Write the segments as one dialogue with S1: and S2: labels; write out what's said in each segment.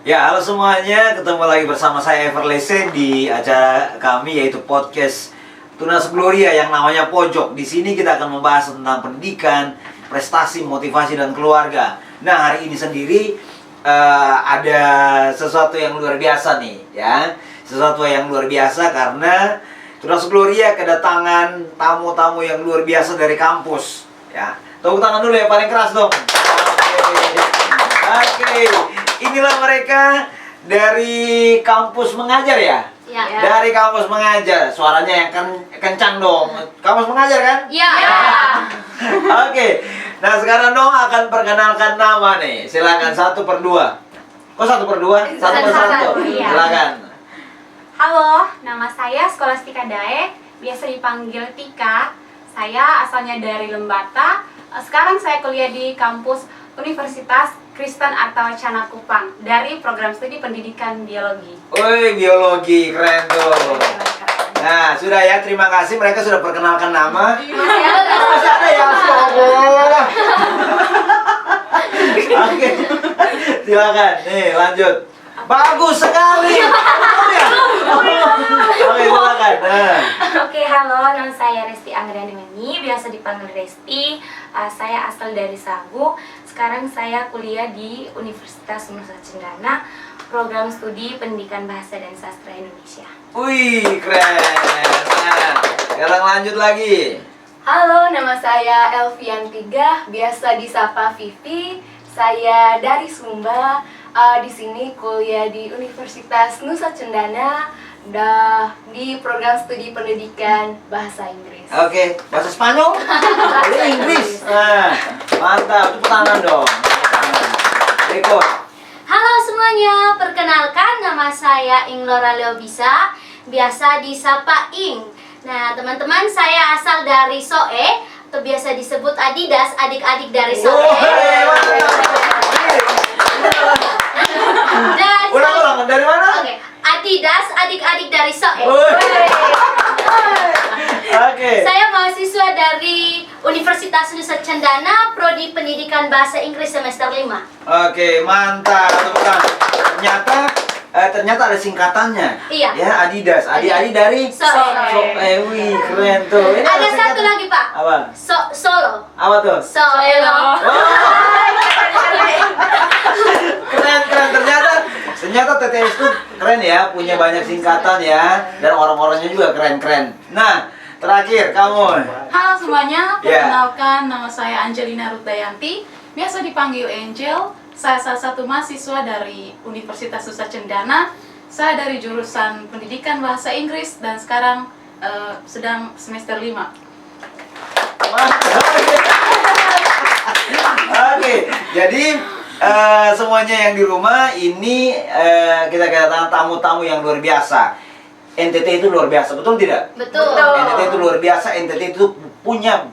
S1: Ya, halo semuanya, ketemu lagi bersama saya Everlese di acara kami yaitu podcast Tunas Gloria yang namanya Pojok. Di sini kita akan membahas tentang pendidikan, prestasi, motivasi dan keluarga. Nah, hari ini sendiri ada sesuatu yang luar biasa nih, ya. Sesuatu yang luar biasa karena Tunas Gloria kedatangan tamu-tamu yang luar biasa dari kampus, ya. Tepuk tangan dulu ya, paling keras dong. Oke. Inilah mereka dari kampus mengajar ya?
S2: Ya.
S1: Dari kampus mengajar. Suaranya yang kencang dong. Kampus mengajar kan?
S2: Iya.
S1: Oke. Nah, sekarang dong akan perkenalkan nama nih. Silakan 1/2. Kok 1/2? 1/1.
S2: Iya.
S1: Silakan.
S2: Halo, nama saya Skolastika Dae, biasa dipanggil Tika. Saya asalnya dari Lembata. Sekarang saya kuliah di kampus Universitas Kristen Artawacana Kupang dari program studi pendidikan biologi.
S1: Woi, biologi, keren tuh. Nah, sudah ya, terima kasih. Mereka sudah perkenalkan nama. Masih ada ya, astagfirullah. Oke, silakan. Nih, lanjut. Bagus sekali. Oke, silakan. Nah.
S3: Oke, halo, nama saya Resti Anggriani Meni, biasa dipanggil Resti. Saya asal dari Sagu. Sekarang saya kuliah di Universitas Nusa Cendana, program studi Pendidikan Bahasa dan Sastra Indonesia.
S1: Wih, keren. Nah, sekarang lanjut lagi.
S4: Halo, nama saya Elvian Tiga, biasa disapa Vivi. Saya dari Sumba. Di sini kuliah di Universitas Nusa Cendana di program studi pendidikan bahasa Inggris.
S1: Oke, bahasa Spanyol? Bahasa Inggris. Nah, mantap. Tepuk tangan dong. Berikut.
S2: Halo semuanya, perkenalkan nama saya Inglora Leobisa, biasa disapa Ing. Nah, teman-teman, saya asal dari Soe, atau biasa disebut Adidas, adik-adik dari Soe. Dan
S1: Ulang, dari mana?
S2: Oke, Adidas, adik-adik dari Soe.
S1: Oke.
S2: Saya mahasiswa dari Universitas Nusa Cendana, Prodi Pendidikan Bahasa Inggris semester 5.
S1: Oke, mantap. Tepuk tangan. Ternyata ada singkatannya.
S2: Iya.
S1: Ya, Adidas. Adik-adik dari
S2: Soe.
S1: wih, keren tuh. Ini
S2: Ada
S1: singkatan.
S2: satu lagi, Pak.
S1: Apa?
S2: Solo.
S1: Apa tuh?
S2: Solo.
S1: Keren. Ternyata TTS itu keren ya, punya banyak singkatan ya, dan orang-orangnya juga keren-keren. Nah, terakhir kamu.
S5: Halo semuanya,
S1: Ya.
S5: perkenalkan nama saya Angelina Rutayanti, biasa dipanggil Angel. Saya salah satu mahasiswa dari Universitas Nusa Cendana. Saya dari jurusan Pendidikan Bahasa Inggris dan sekarang sedang semester 5.
S1: Oke, jadi semuanya yang di rumah ini kita kedatangan tamu-tamu yang luar biasa. NTT itu luar biasa, betul tidak?
S2: Betul.
S1: NTT itu luar biasa. NTT itu punya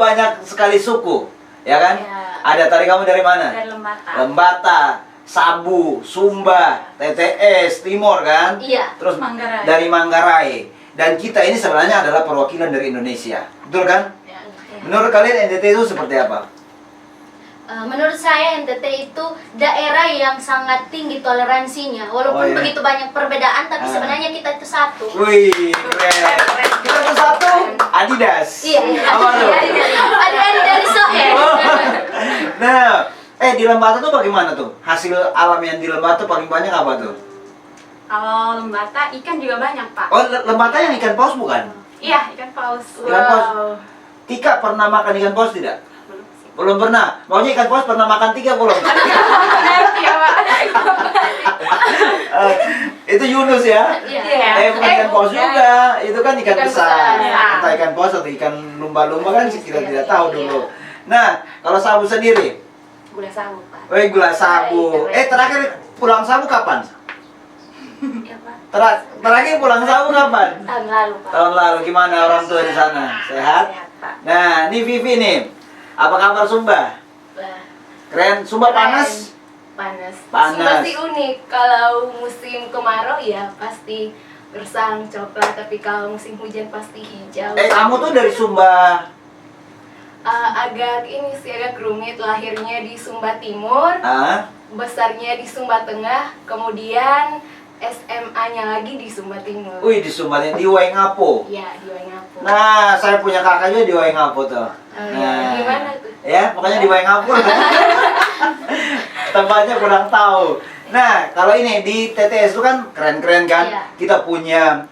S1: banyak sekali suku, ya kan?
S2: Ya.
S1: Ada tadi kamu dari mana?
S3: Dari Lembata.
S1: Lembata, Sabu, Sumba, TTS, Timor kan?
S2: Iya.
S1: Terus
S5: Manggarai.
S1: dari Manggarai. Dan kita ini sebenarnya adalah perwakilan dari Indonesia, betul kan?
S5: Ya.
S1: Menurut kalian NTT itu seperti apa?
S2: Menurut saya NTT itu daerah yang sangat tinggi toleransinya.
S1: Oh,
S2: Walaupun
S1: iya.
S2: begitu banyak perbedaan, tapi sebenarnya kita itu satu.
S1: Wih, keren. Kita tuh satu, Adidas.
S2: Iya.
S1: Apa tuh?
S2: Adik-adik dari Soe.
S1: Nah, di Lembata tuh bagaimana tuh? Hasil alam yang di Lembata paling banyak apa tuh?
S3: Kalau Lembata ikan juga banyak, Pak.
S1: Oh, Lembata yang ikan paus bukan?
S3: Iya, ikan paus.
S1: Ikan paus. Tika pernah makan ikan paus tidak? Belum pernah. Maunya ikan paus pernah makan Tika belum?
S3: Iya, Pak.
S1: Itu Yunus ya?
S2: Iya.
S1: Bukan ikan paus juga. Itu kan ikan besar.
S3: besar.
S1: Entah ikan paus atau ikan lumba-lumba kan kita tidak tahu dulu. Nah, kalau Sabu sendiri?
S3: Gula sawu, Pak.
S1: Wih, gula Sabu. Terakhir pulang Sabu kapan?
S3: Iya, Pak.
S1: Terakhir pulang Sabu kapan?
S3: Tahun lalu, Pak.
S1: Tahun lalu. Gimana orang tua di sana? Sehat?
S3: Sehat, Pak.
S1: Nah, ini Vivi nih. Apa kabar Sumba?
S4: Wah,
S1: Keren. Sumba panas?
S4: panas.
S1: Panas.
S4: Masih unik. Kalau musim kemarau ya pasti gersang coklat, tapi kalau musim hujan pasti hijau.
S1: Kamu tuh dari Sumba
S4: Agak ini sih agak rumit, lahirnya di Sumba Timur.
S1: Ah,
S4: besarnya di Sumba Tengah, kemudian SMA-nya lagi di Sumba Timur.
S1: Wih, di Sumba di Waingapo.
S4: Iya, di Waingapu.
S1: Nah, saya punya kakak juga di Waingapo tuh.
S4: Oh, iya. Gimana tuh?
S1: Ya, pokoknya di Waingapo. Tempatnya kurang tahu. Nah, kalau ini di TTS itu kan keren-keren kan?
S3: Iya.
S1: Kita punya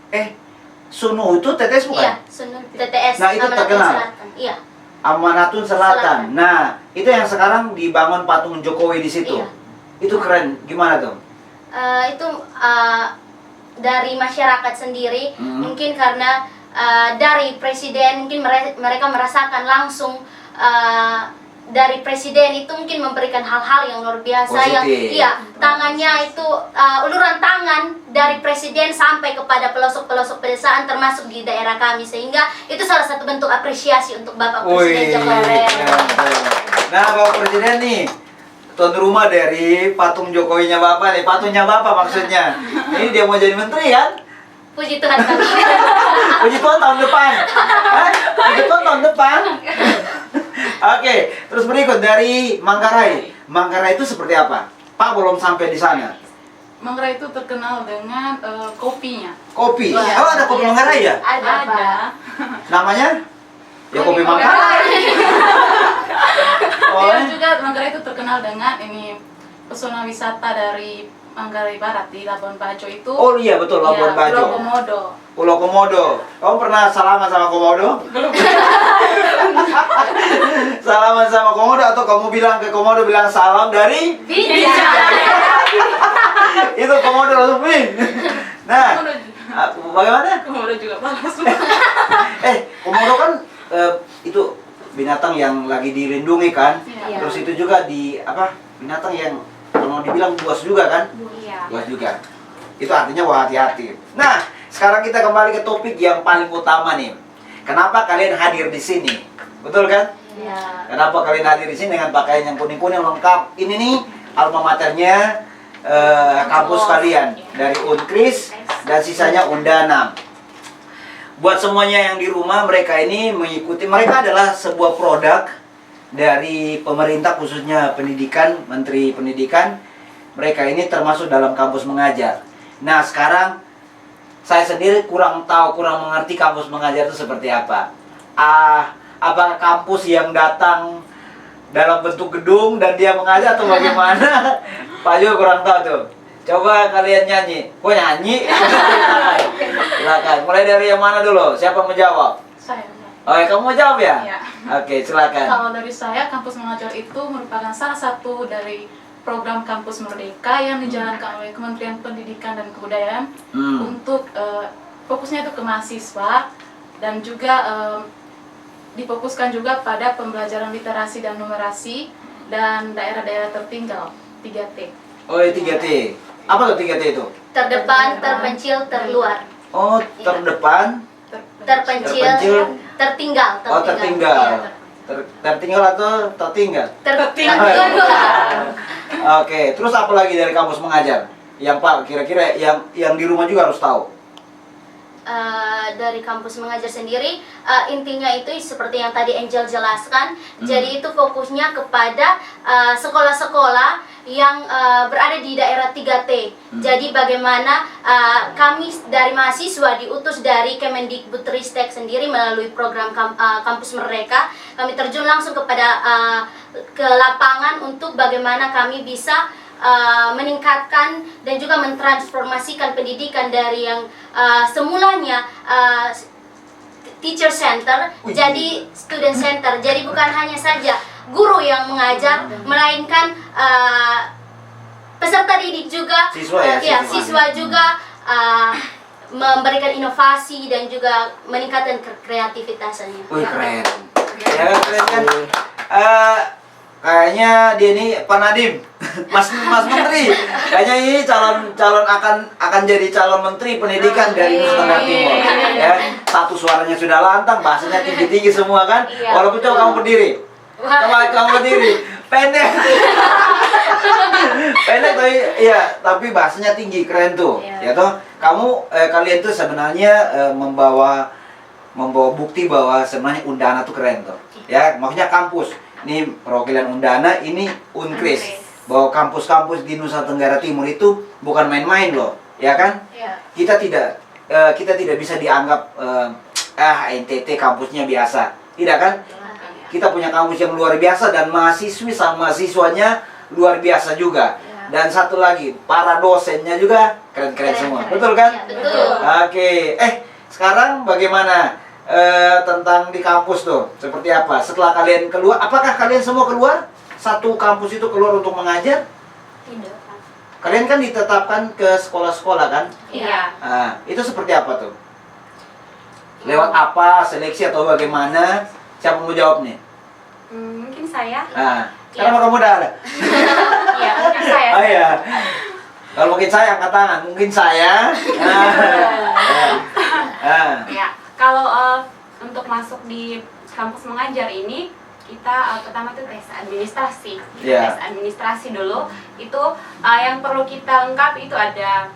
S1: Sunu itu TTS bukan?
S3: Iya, Sunu TTS.
S1: Nah, itu
S3: Amanatun
S1: terkenal.
S3: Selatan. Iya.
S1: Amanatun Selatan.
S3: Selatan.
S1: Nah, itu yang sekarang dibangun patung Jokowi di situ.
S3: Iya.
S1: Itu keren. Gimana tuh?
S3: Itu dari masyarakat sendiri,
S1: Hmm.
S3: mungkin karena dari presiden, mungkin mereka merasakan langsung dari presiden itu mungkin memberikan hal-hal yang luar biasa. Yang
S1: Positif.
S3: iya, tangannya itu uluran tangan dari presiden sampai kepada pelosok-pelosok pedesaan termasuk di daerah kami, sehingga itu salah satu bentuk apresiasi untuk Bapak Presiden Jokowi.
S1: keren. Nah, Bapak Presiden nih, tuan rumah dari patung Jokowinya Bapak nih, patungnya Bapak maksudnya. Ini dia mau jadi menteri kan?
S3: Puji Tuhan kami.
S1: Puji Tuhan tahun depan. Hah? Puji Tuhan tahun depan. Oke, terus berikut dari Manggarai. Manggarai itu seperti apa? Pak belum sampai di sana.
S5: Manggarai itu terkenal dengan kopinya.
S1: Kopi.
S3: Iya.
S1: Oh, ada kopi Manggarai ya?
S4: Ada, Pak.
S1: Namanya? Ya kopi Manggarai. Oh,
S5: Dan juga Manggarai itu terkenal dengan ini pesona wisata dari Manggarai Barat di Labuan Bajo itu.
S1: oh iya betul, Labuan
S5: ya,
S1: Bajo.
S5: Pulau Komodo.
S1: Pulau Komodo. Kamu pernah salaman sama Komodo? Salaman sama Komodo atau kamu bilang ke Komodo bilang salam dari? Itu Komodo langsung wih. Nah, bagaimana?
S5: Komodo juga balas.
S1: Komodo kan itu binatang yang lagi dilindungi kan?
S3: Iya.
S1: Terus itu juga di apa? Binatang yang kalau dibilang buas juga kan?
S2: Iya.
S1: Buas juga. Itu artinya wah hati-hati. Nah, sekarang kita kembali ke topik yang paling utama nih. Kenapa kalian hadir di sini? Betul kan?
S3: Iya.
S1: Kenapa kalian hadir di sini dengan pakaian yang kuning-kuning lengkap? Ini nih alma maternya kampus kalian dari Unkris dan sisanya Undana. Buat semuanya yang di rumah, mereka ini mengikuti, mereka adalah sebuah produk dari pemerintah khususnya pendidikan, Menteri Pendidikan. Mereka ini termasuk dalam kampus mengajar. Nah, sekarang saya sendiri kurang tahu, kurang mengerti kampus mengajar itu seperti apa. Apakah kampus yang datang dalam bentuk gedung dan dia mengajar atau bagaimana? Pak juga kurang tahu tuh. Coba kalian nyanyi. Kok nyanyi? Silakan. Mulai dari yang mana dulu? Siapa mau jawab?
S5: Saya.
S1: Oh, kamu mau jawab ya?
S5: Iya.
S1: Oke, silakan.
S5: Kalau dari saya, kampus mengajar itu merupakan salah satu dari program kampus merdeka yang dijalankan oleh Kementerian Pendidikan dan Kebudayaan untuk fokusnya itu ke mahasiswa dan juga difokuskan juga pada pembelajaran literasi dan numerasi dan daerah-daerah tertinggal 3T.
S1: Oh, 3T. Apa tuh 3T itu?
S3: Terdepan, terpencil, terluar.
S1: Oh, terdepan,
S3: Terpencil, tertinggal.
S1: oh tertinggal.
S3: Iya.
S1: Tertinggal atau tertinggal?
S3: Terluar.
S1: Oke, terus apa lagi dari kampus mengajar? Yang Pak kira-kira yang di rumah juga harus tahu.
S3: Dari kampus mengajar sendiri, intinya itu seperti yang tadi Angel jelaskan. Jadi itu fokusnya kepada sekolah-sekolah yang berada di daerah 3T. Jadi bagaimana kami dari mahasiswa diutus dari Kemendikbudristek sendiri melalui program kampus mereka, kami terjun langsung kepada ke lapangan untuk bagaimana kami bisa meningkatkan dan juga mentransformasikan pendidikan dari yang semulanya teacher center jadi student center. Jadi bukan hanya saja guru yang mengajar, melainkan peserta didik juga,
S1: Siswa ya,
S3: ya,
S1: siswa.
S3: siswa juga memberikan inovasi dan juga meningkatkan kreativitasnya.
S1: Wih, keren. Ya kan, keren kan? Kayaknya dia ini Pak Nadiem, Mas Menteri. Kayaknya ini calon akan jadi calon Menteri Pendidikan dari Nusa Tenggara Timur. Ya, satu suaranya sudah lantang, bahasanya tinggi-tinggi semua kan.
S3: Iya.
S1: Walaupun coba kamu berdiri. Coba kamu berdiri. Pendek. Pendek tapi bahasanya tinggi, keren tuh. Ya
S3: Iya.
S1: toh, kalian tuh sebenarnya membawa bukti bahwa sebenarnya Undana tuh keren tuh. Ya, maksudnya kampus. Ini perwakilan Undana, ini Unkris. bahwa kampus-kampus di Nusa Tenggara Timur itu bukan main-main loh, ya kan?
S4: Ya.
S1: Kita tidak bisa dianggap NTT kampusnya biasa, tidak kan? Kita punya kampus yang luar biasa dan mahasiswi sama mahasiswanya luar biasa juga.
S4: Ya.
S1: Dan satu lagi, para dosennya juga keren-keren semua, betul kan?
S3: Ya, betul.
S1: Oke, sekarang bagaimana tentang di kampus tuh? Seperti apa? Setelah kalian keluar, apakah kalian semua keluar? Satu kampus itu keluar untuk mengajar?
S3: Tidak.
S1: Kalian kan ditetapkan ke sekolah-sekolah kan?
S2: Iya.
S1: Itu seperti apa tuh? Lewat apa? Seleksi atau bagaimana? Siapa mau jawab nih?
S2: Mungkin saya.
S1: Sekarang kamu udah ada?
S2: Iya, mungkin saya.
S1: Oh iya. Kalau mungkin saya angkat tangan, mungkin saya.
S2: Ya, kalau untuk masuk di kampus mengajar ini kita pertama tuh tes administrasi.
S1: Iya.
S2: Tes administrasi dulu. Itu yang perlu kita lengkapi itu ada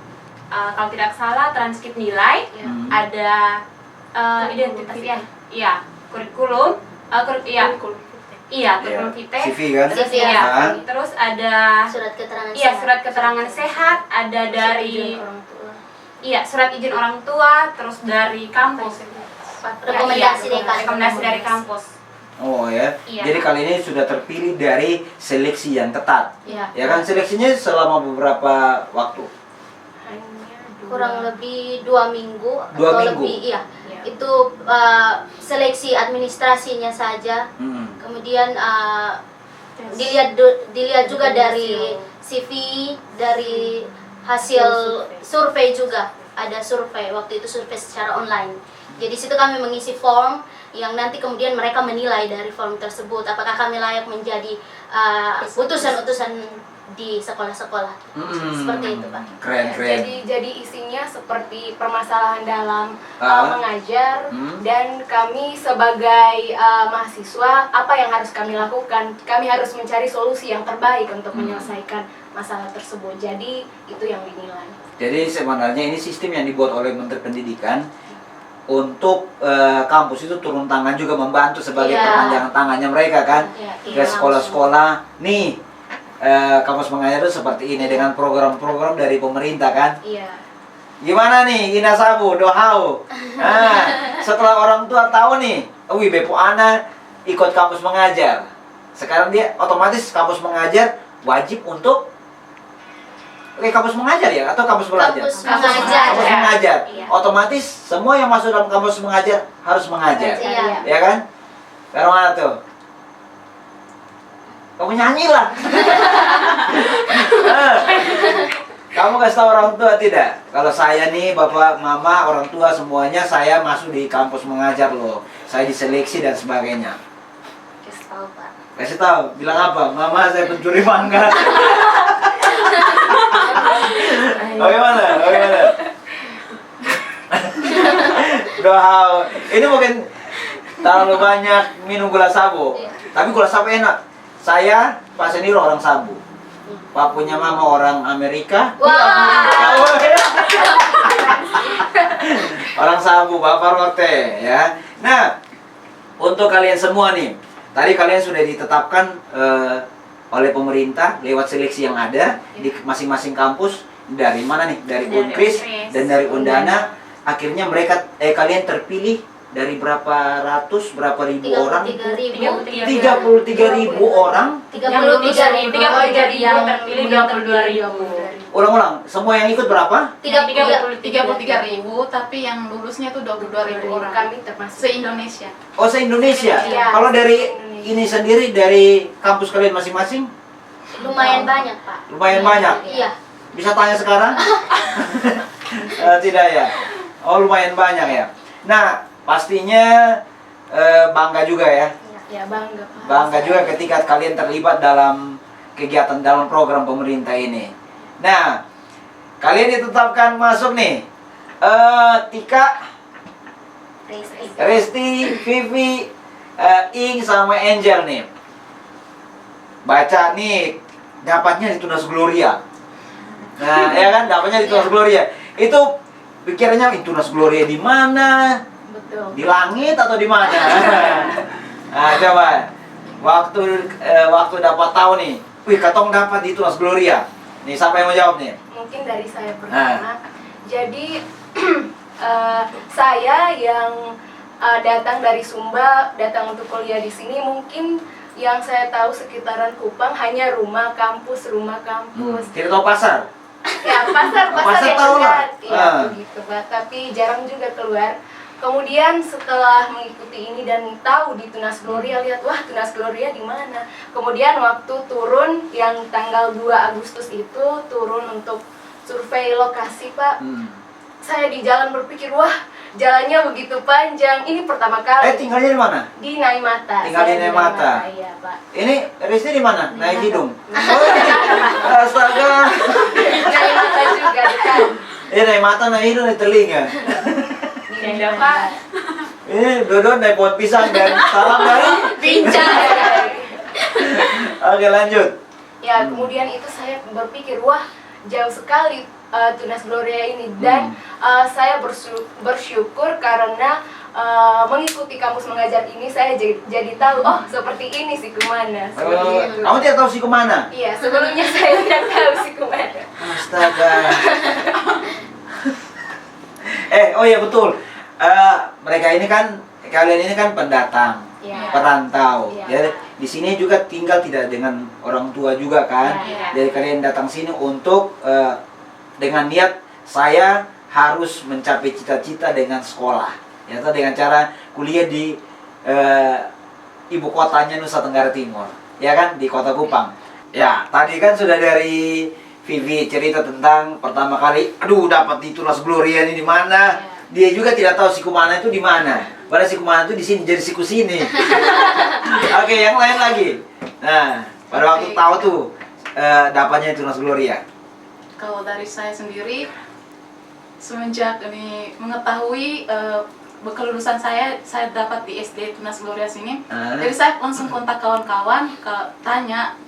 S2: kalau tidak salah transkrip nilai, ada identitas, iya, kurikulum, kurikulum vitae.
S1: CV kan?
S2: Terus
S3: CV,
S2: iya,
S1: ya.
S2: terus ada
S3: Surat keterangan
S2: iya
S3: sehat.
S2: surat keterangan sehat, ada dari
S3: Izin orang tua.
S2: iya surat izin orang tua, terus dari kampus.
S3: Rekomendasi
S2: Iya,
S3: dari kampus.
S2: rekomendasi dari kampus.
S1: Oh ya.
S2: Iya.
S1: Jadi kali ini sudah terpilih dari seleksi yang ketat.
S3: Ya.
S1: Ya kan, seleksinya selama beberapa waktu.
S3: Kurang lebih 2 minggu
S1: 2
S3: atau
S1: minggu?
S3: lebih, iya.
S2: Iya.
S3: Itu seleksi administrasinya saja. Kemudian dilihat juga dari CV, dari hasil survei juga. Ada survei, waktu itu survei secara online. Jadi situ kami mengisi form yang nanti kemudian mereka menilai dari form tersebut apakah kami layak menjadi utusan-utusan di sekolah-sekolah. Seperti itu, Pak.
S1: Keren,
S4: Ya,
S1: keren.
S4: jadi isinya seperti permasalahan dalam mengajar
S1: Hmm.
S4: dan kami sebagai mahasiswa apa yang harus kami lakukan? Kami harus mencari solusi yang terbaik untuk menyelesaikan masalah tersebut. Jadi itu yang dinilai.
S1: Jadi sebenarnya ini sistem yang dibuat oleh Menteri Pendidikan untuk kampus itu turun tangan juga membantu sebagai
S3: Iya.
S1: perpanjangan tangannya mereka kan
S3: Iya,
S1: ke sekolah-sekolah. Nih kampus mengajar itu seperti ini dengan program-program dari pemerintah kan.
S3: Iya.
S1: Gimana nih Ina Sabu, Dohau? Nah, setelah orang tua tahu nih, wih Bepo Ana ikut kampus mengajar. Sekarang dia otomatis kampus mengajar wajib untuk kampus mengajar ya atau kampus belajar?
S3: Kampus mengajar.
S1: Kampus mengajar.
S3: Iya.
S1: Otomatis semua yang masuk dalam kampus mengajar harus mengajar.
S3: Iya.
S1: Ya kan? Sekarang mana tuh? Kamu nyanyi lah. Kamu kasih tahu orang tua tidak? Kalau saya nih, bapak, mama, orang tua semuanya saya masuk di kampus mengajar loh. Saya diseleksi dan sebagainya.
S3: Kasih tahu, Pak.
S1: Kasih tahu, bilang apa? Mama, saya pencuri mangga. Bagaimana? Bagaimana? Dohau. Ini mungkin terlalu banyak minum gula sabu. Tapi gula sabu enak. Saya, Pak Seniro orang Sabu. Pak punya mama orang Amerika.
S3: Wah.
S1: Orang Sabu, Bapak Rote ya. Nah, untuk kalian semua nih, tadi kalian sudah ditetapkan oleh pemerintah lewat seleksi yang ada di masing-masing kampus. Dari mana nih? Dari Unkris dan dari Undana. Akhirnya mereka kalian terpilih dari berapa ratus, berapa ribu orang? 33.000 orang.
S3: 33.000
S2: yang terpilih 22.000.
S1: Ulang-ulang, semua yang ikut berapa?
S5: 33.000, tapi yang lulusnya tuh 22.000 orang.
S4: Kami termasuk.
S5: Se-Indonesia.
S1: Oh, se-Indonesia.
S4: Iya.
S1: Kalau dari ini sendiri, dari kampus kalian masing-masing,
S3: Lumayan banyak, Pak.
S1: lumayan banyak.
S3: Iya.
S1: Bisa tanya sekarang? Tidak ya? Oh, lumayan banyak ya. Nah, pastinya bangga juga ya.
S4: Ya bangga Pak.
S1: Bangga juga ketika kalian terlibat dalam kegiatan dalam program pemerintah ini. Nah, kalian ditetapkan masuk nih. Tika, Resti, Vivi, Ing sama Angel nih. Baca nih, dapatnya di Tunas Gloria. Nah, ya kan, dapatnya di Tunas Gloria. Itu pikirannya Tunas Gloria di mana?
S4: Betul.
S1: Di langit atau di mana? Nah, coba waktu dapat tahu nih wih katong dapat di Tunas Gloria. Nih siapa yang mau jawab nih?
S4: Mungkin dari saya pertama. Jadi saya yang datang dari Sumba, datang untuk kuliah di sini, mungkin yang saya tahu sekitaran Kupang hanya rumah kampus.
S1: Tidak tahu pasar.
S4: Ya pasar
S1: Pasar
S4: yang
S1: tahu lah.
S4: dekat, ya begitu Pak. Tapi jarang juga keluar. Kemudian setelah mengikuti ini dan tahu di Tunas Gloria, lihat wah Tunas Gloria di mana. Kemudian waktu turun yang tanggal 2 Agustus itu turun untuk survei lokasi Pak. Saya di jalan berpikir wah jalannya begitu panjang. Ini pertama kali.
S1: Tinggalnya di mana?
S4: Di Naimata.
S1: Tinggal di
S4: Saya
S1: Naimata.
S4: Iya Pak.
S1: Ini Resti di mana? Naik hidung. Astaga.
S4: Naimata juga dekat.
S1: Naik mata, naik hidung, naik telinga.
S2: Tidak Pak.
S1: Ini Dodon naik pohon pisang dan salam dari
S3: Bincang.
S1: Oke lanjut.
S4: Ya, kemudian itu saya berpikir, wah jauh sekali Tunas Gloria ini. Dan saya bersyukur karena mengikuti kampus mengajar ini, saya jadi tahu, oh seperti ini sih kemana. Seperti itu.
S1: Kamu tidak tahu sih kemana?
S4: Iya, sebelumnya saya tidak tahu sih kemana.
S1: Astaga. Oh iya betul. Mereka ini kan, kalian ini kan pendatang,
S4: Iya.
S1: perantau.
S4: Iya.
S1: Ya, di sini juga tinggal tidak dengan orang tua juga kan.
S2: Iya.
S1: Jadi kalian datang sini untuk dengan niat saya harus mencapai cita-cita dengan sekolah, ya, atau dengan cara kuliah di ibu kotanya Nusa Tenggara Timur, ya kan, di Kota Kupang. Ya, tadi kan sudah dari Vivi cerita tentang pertama kali, aduh dapat di Tunas Gloria ini di mana? Dia juga tidak tahu siku mana itu di mana. Padahal siku mana itu di sini, jadi siku sini. Oke, yang lain lagi. Nah, pada waktu tahu tuh dapatnya Tunas Gloria.
S5: Kalau dari saya sendiri, semenjak ini mengetahui kelulusan saya dapat di SD Tunas Gloria sini. Jadi saya langsung kontak kawan-kawan, tanya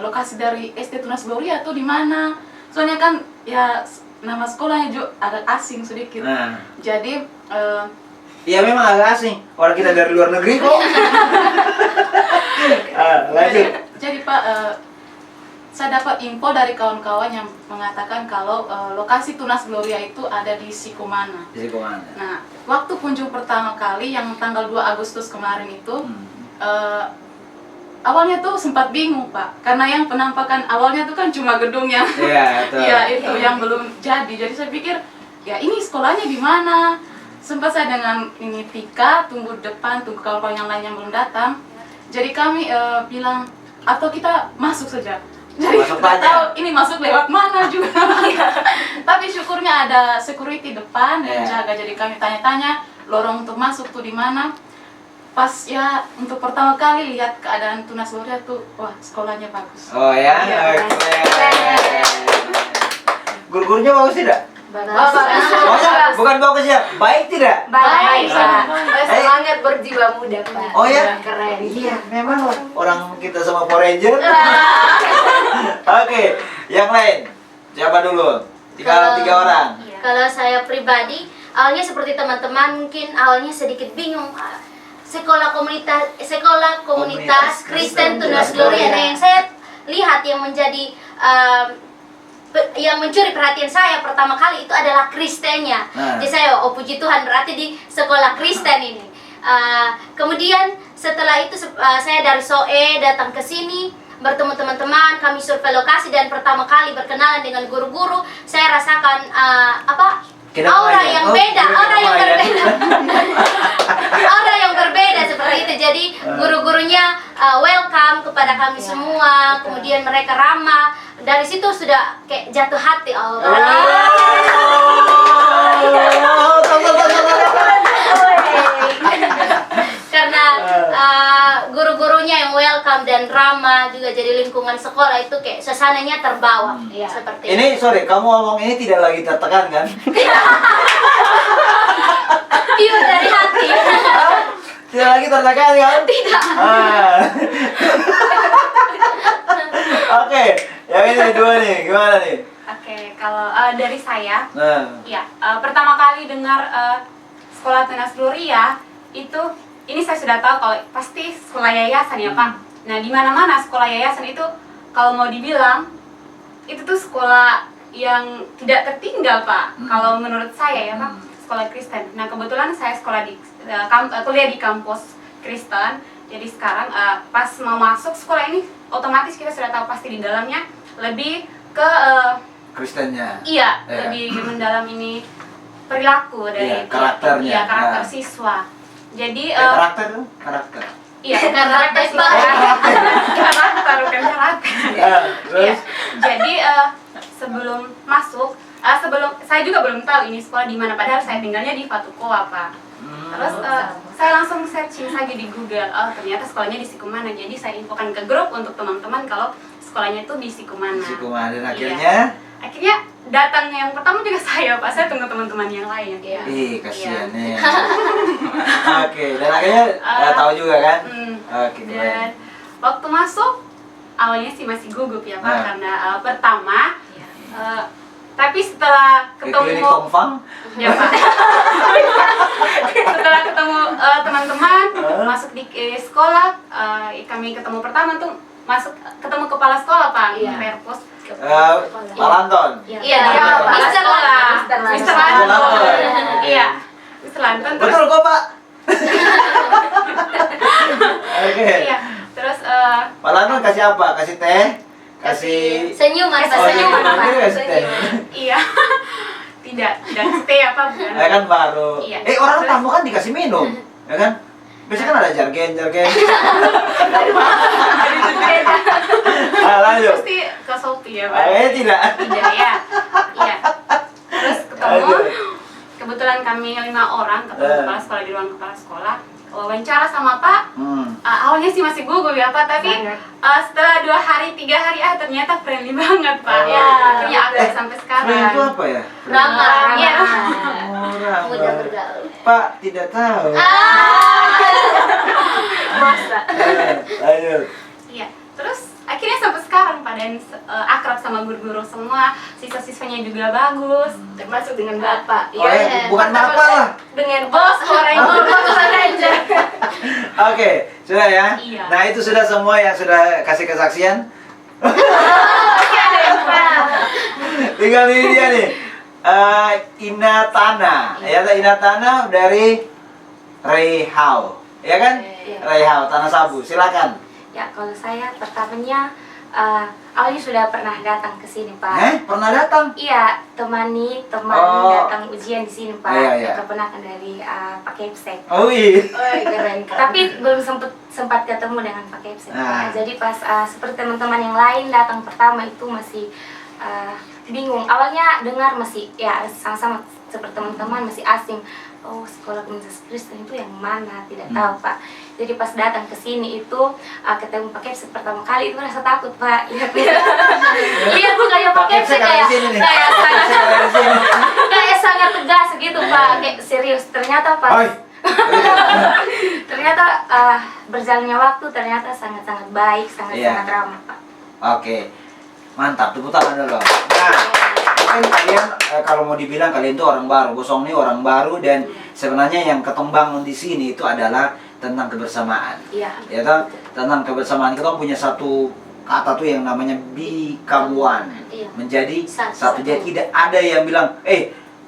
S5: lokasi dari SD Tunas Gloria tuh di mana. Soalnya kan ya nama sekolahnya juga agak asing sedikit. Jadi
S1: ya memang agak asing. Orang kita dari luar negeri kok. Lanjut.
S5: Jadi Pak, saya dapat info dari kawan-kawan yang mengatakan kalau lokasi Tunas Gloria itu ada di Sikumana.
S1: Di siku mana?
S5: Nah, waktu kunjung pertama kali yang tanggal 2 Agustus kemarin itu, awalnya tuh sempat bingung Pak, karena yang penampakan awalnya tuh kan cuma gedungnya.
S1: Iya, betul.
S5: Iya, itu yang belum jadi. Jadi saya pikir, ya ini sekolahnya di mana? Sempat saya dengan ini Tika tunggu depan, tunggu kawan-kawan yang lain yang belum datang. Jadi kami bilang, atau kita masuk saja. Jadi
S1: Masuk
S5: nggak
S1: tanya.
S5: tahu ini masuk lewat mana juga. Tapi syukurnya ada security depan yang jaga. Jadi kami tanya-tanya lorong untuk masuk tuh di mana. Pas ya untuk pertama kali lihat keadaan Tunas Gloria tuh, wah sekolahnya bagus.
S1: Oh ya,
S5: Iya.
S1: oke. Guru-gurunya bagus tidak? Pokoknya bukan bagus ya, baik tidak?
S4: Baik, Pak.
S1: Eh.
S4: Semangat berjiwa muda, Pak.
S1: Oh ya?
S4: Keren.
S1: Iya, memang lah. Orang kita sama Power Ranger. Oke, yang lain. Siapa dulu? Tiga orang.
S3: Kalau saya pribadi, awalnya seperti teman-teman mungkin awalnya sedikit bingung. Sekolah komunitas Kristen Tunas Gloria. Nah, yang saya lihat yang menjadi yang mencuri perhatian saya pertama kali itu adalah Kristennya. Jadi saya, oh puji Tuhan, berarti di sekolah Kristen ini. Kemudian setelah itu saya dari SOE datang ke sini bertemu teman-teman, kami survei lokasi dan pertama kali berkenalan dengan guru-guru, saya rasakan aura yang beda, aura yang berbeda seperti itu. Jadi guru-gurunya welcome kepada kami semua, kemudian mereka ramah. Dari situ sudah kayak jatuh hati. Karena guru-gurunya yang welcome dan ramah, juga jadi lingkungan sekolah itu kayak suasananya terbawa. Seperti itu.
S1: Ini sorry, kamu ngomong ini tidak lagi tertekan kan?
S3: Pure dari hati.
S1: Tidak lagi tertekan kan?
S3: Tidak.
S1: Oke, yang ini dua nih, gimana nih?
S2: Oke, kalau dari saya,
S1: Nah,
S2: ya pertama kali dengar sekolah Tunas Gloria itu, ini saya sudah tahu kalau pasti sekolah yayasan ya Pak. Nah, di mana-mana sekolah yayasan itu kalau mau dibilang itu tuh sekolah yang tidak tertinggal Pak. Kalau menurut saya ya Pak, sekolah Kristen. Nah kebetulan saya sekolah di kuliah di kampus Kristen. Jadi sekarang pas mau masuk sekolah ini otomatis kita sudah tahu pasti di dalamnya lebih ke
S1: Kristennya.
S2: iya,
S1: Iya.
S2: lebih mendalam ini perilaku dari
S1: Iya, karakternya.
S2: iya, karakter
S1: Nah.
S2: siswa. Jadi
S1: Karakter tuh? Karakter.
S2: iya,
S3: Karakter
S2: siswa. Karakter bukan karakter. Iya.
S1: Terus?
S2: Jadi sebelum masuk, sebelum saya juga belum tahu ini sekolah di mana. Padahal saya tinggalnya di Fatukoa Pak. Terus saya langsung searching saja di Google. Oh ternyata sekolahnya di Sikumana. Jadi saya infokan ke grup untuk teman-teman kalau sekolahnya itu di Sikumana.
S1: Sikumana dan
S2: Iya.
S1: akhirnya
S2: datang yang pertama juga saya Pak. Saya tunggu teman-teman yang lain.
S4: Iya.
S1: ih kasihan nih. Oke, dan akhirnya tahu juga kan? Oke,
S2: Dan
S1: keren.
S2: waktu masuk awalnya sih masih gugup ya Pak
S1: Nah.
S2: karena pertama tapi setelah
S1: Ke klinik
S2: ketemu
S1: Tongfang?
S2: ya Pak setelah ketemu teman-teman masuk di sekolah kami ketemu pertama tuh ketemu kepala sekolah Pak
S4: Iya.
S2: Perpus
S1: Pak Lanton?
S3: Iya,
S2: Iya,
S3: Pak.
S2: Mister sekolah
S4: Mister
S2: Mister
S4: Lanton.
S2: Lanton iya Mister Lanton terus
S1: Betul kok Pak? Oke.
S2: iya terus
S1: Pak Lanton kasih apa? Kasih teh? Kasih...
S3: Senyum Mas,
S1: Oh,
S3: senyum
S1: iya,
S3: Mas.
S1: iya, kasih teh.
S2: iya tidak stay apa bukan
S1: Ya kan baru.
S2: Iya.
S1: Orang
S2: Terus-
S1: tamu kan dikasih minum, ya kan? Biasanya kan ada jargon. Lanjut.
S2: pasti ke Shopee ya Pak
S1: Tidak.
S2: tidak ya iya terus ketemu
S1: Lanjut.
S2: kebetulan kami 5 orang ketemu
S1: Eh.
S2: kepala sekolah di ruang kepala sekolah wawancara sama Pak
S1: Hmm.
S2: awalnya sih masih gugup ya Pak tapi
S4: Sangat.
S2: setelah 2 hari 3 hari ternyata friendly banget Pak
S1: Oh.
S2: ya akhirnya akrab sampai sekarang
S1: Friend itu apa ya?
S3: Ramah,
S2: Iya.
S3: ramah.
S1: Orang.
S3: Mudah bergaul.
S1: Pak tidak tahu.
S4: Masa.
S1: Lanjut.
S2: iya terus akhirnya sampai sekarang Pak dan akrab sama guru-guru semua siswa-siswanya juga bagus
S4: Termasuk dengan Bapak.
S1: Oh, ya, bukan Bapak lah.
S4: Dengan
S2: bos orang
S4: aja.
S1: Oke, sudah ya.
S2: Iya.
S1: Nah, itu sudah semua yang sudah kasih kesaksian. Tinggal ini dia nih. Inatana. Ya, Inatana dari Reihau. Ya kan?
S4: Iya.
S1: Reihau, Tanah Sabu. Silakan.
S3: Ya, kalau saya pertamanya awalnya sudah pernah datang ke sini, Pak.
S1: Pernah datang?
S3: Iya, temani teman
S1: Oh.
S3: datang ujian di sini, Pak.
S1: Iya, iya.
S3: Keponakan dari Pak Kepsek.
S1: Oh iya.
S4: Keren.
S3: Tapi belum sempat ketemu dengan Pak Kepsek.
S1: Nah.
S3: Jadi pas seperti teman-teman yang lain datang pertama itu masih bingung. Awalnya dengar masih ya sama-sama seperti teman-teman masih asing. Oh, sekolah Komunitas Kristen itu yang mana? Tidak tahu, Pak. Jadi pas datang ke sini itu ketemu Pak Kepsek pertama kali itu rasa takut, Pak. Lihat tuh kayak Pak Kepsek kayak kayak sangat tegas gitu, Pak. Kayak serius. Ternyata pas
S1: Oi.
S3: ternyata berjalannya waktu ternyata sangat-sangat baik, sangat-sangat
S1: Iya.
S3: ramah, Pak.
S1: Oke. Mantap, tepuk tangan dulu. Nah, mungkin kalian kalau mau dibilang kalian itu orang baru, Gosong ini orang baru dan sebenarnya yang ketembang di sini itu adalah tentang kebersamaan.
S3: Iya.
S1: Ya toh? Tentang kebersamaan kita punya satu kata tuh yang namanya bikamuan.
S3: Iya.
S1: Menjadi
S3: Satu.
S1: satu. Jadi tidak ada yang bilang,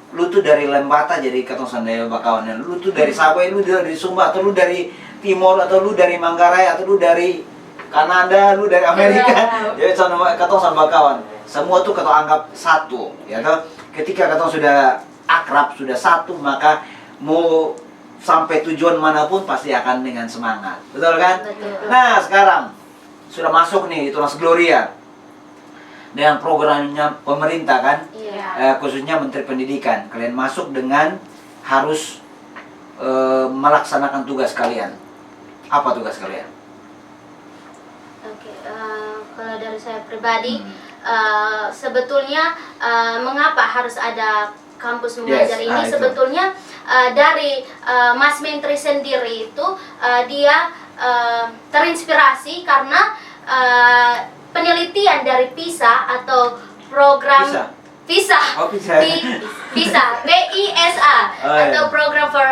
S1: lu tuh dari Lembata jadi Katong Sandaya Bakawan, lu tuh dari Sabah, lu dari Sumba, atau lu dari Timor, atau lu dari Manggarai, atau lu dari Kanada, lu dari Amerika. Jadi Katong sama Bakawan. Semua tuh Katong anggap satu, ya toh? Ketika Katong sudah akrab, sudah satu, maka mau sampai tujuan manapun pasti akan dengan semangat. Betul kan?
S3: Betul.
S1: Nah, sekarang sudah masuk nih Tunas Gloria. Dengan programnya pemerintah kan?
S3: Iya.
S1: Khususnya Menteri Pendidikan, kalian masuk dengan harus melaksanakan tugas kalian. Apa tugas kalian?
S6: Oke, kalau dari saya pribadi, sebetulnya mengapa harus ada kampus mengajar ini?
S1: itu.
S6: Sebetulnya dari Mas Menteri sendiri itu dia terinspirasi karena penelitian dari PISA atau program
S1: Bisa?
S6: PISA.
S1: Oh, PISA.
S6: PISA, PISA
S1: Oh, iya.
S6: atau Program for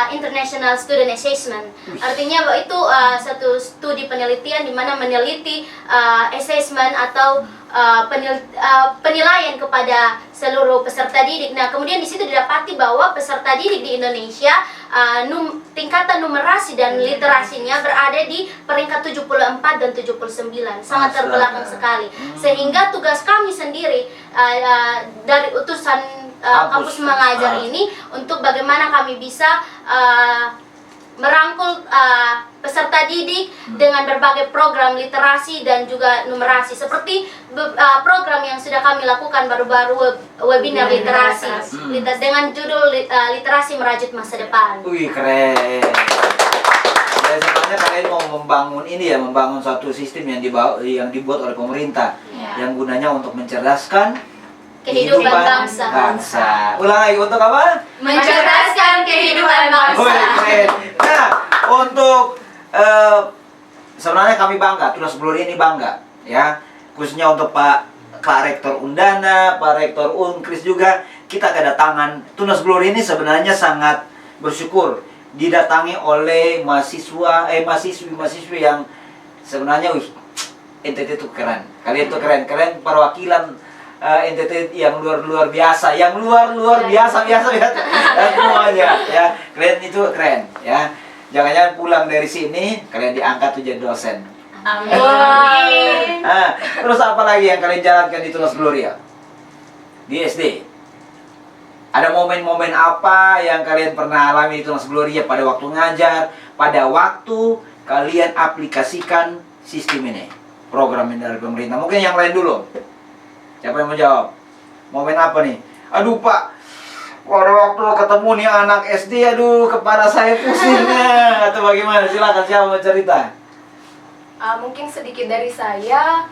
S6: International Student Assessment. Artinya bahwa itu satu studi penelitian di mana meneliti assessment atau penilaian kepada seluruh peserta didik. Nah, kemudian di situ didapati bahwa peserta didik di Indonesia tingkatan numerasi dan literasinya berada di peringkat 74 dan 79, sangat terbelakang sekali. Sehingga tugas kami sendiri dari utusan kampus mengajar ini untuk bagaimana kami bisa merangkul peserta didik dengan berbagai program literasi dan juga numerasi seperti program yang sudah kami lakukan baru-baru webinar literasi dengan judul literasi merajut masa depan.
S1: Wih, keren. Ya, sebenarnya kalian mau membangun ini ya, membangun satu sistem yang dibuat oleh pemerintah yang gunanya untuk mencerdaskan
S6: Kehidupan bangsa.
S1: Ulang lagi, untuk apa?
S6: Mencerdaskan kehidupan bangsa.
S1: Wih, keren. Nah, untuk sebenarnya kami bangga, Tunas Gloria ini bangga, ya, khususnya untuk Pak Rektor Undana, Pak Rektor Unkris juga, kita kedatangan Tunas Gloria ini sebenarnya sangat bersyukur didatangi oleh mahasiswi yang sebenarnya, wih, NTT itu keren, kalian tuh keren, perwakilan NTT yang luar biasa, biasa semuanya, ya, kalian itu keren, ya. Jangan-jangan pulang dari sini kalian diangkat tuh jadi dosen.
S5: Amin.
S1: Nah, terus apa lagi yang kalian jalankan di Tunas Gloria? Di SD. Ada momen-momen apa yang kalian pernah alami di Tunas Gloria pada waktu ngajar, pada waktu kalian aplikasikan sistem ini, program ini dari pemerintah? Mungkin yang lain dulu. Siapa yang mau jawab? Momen apa nih? Aduh Pak, pada waktu ketemu nih anak SD, aduh kepala saya pusingnya. Atau bagaimana? Silakan, siapa mau cerita?
S4: Mungkin sedikit dari saya.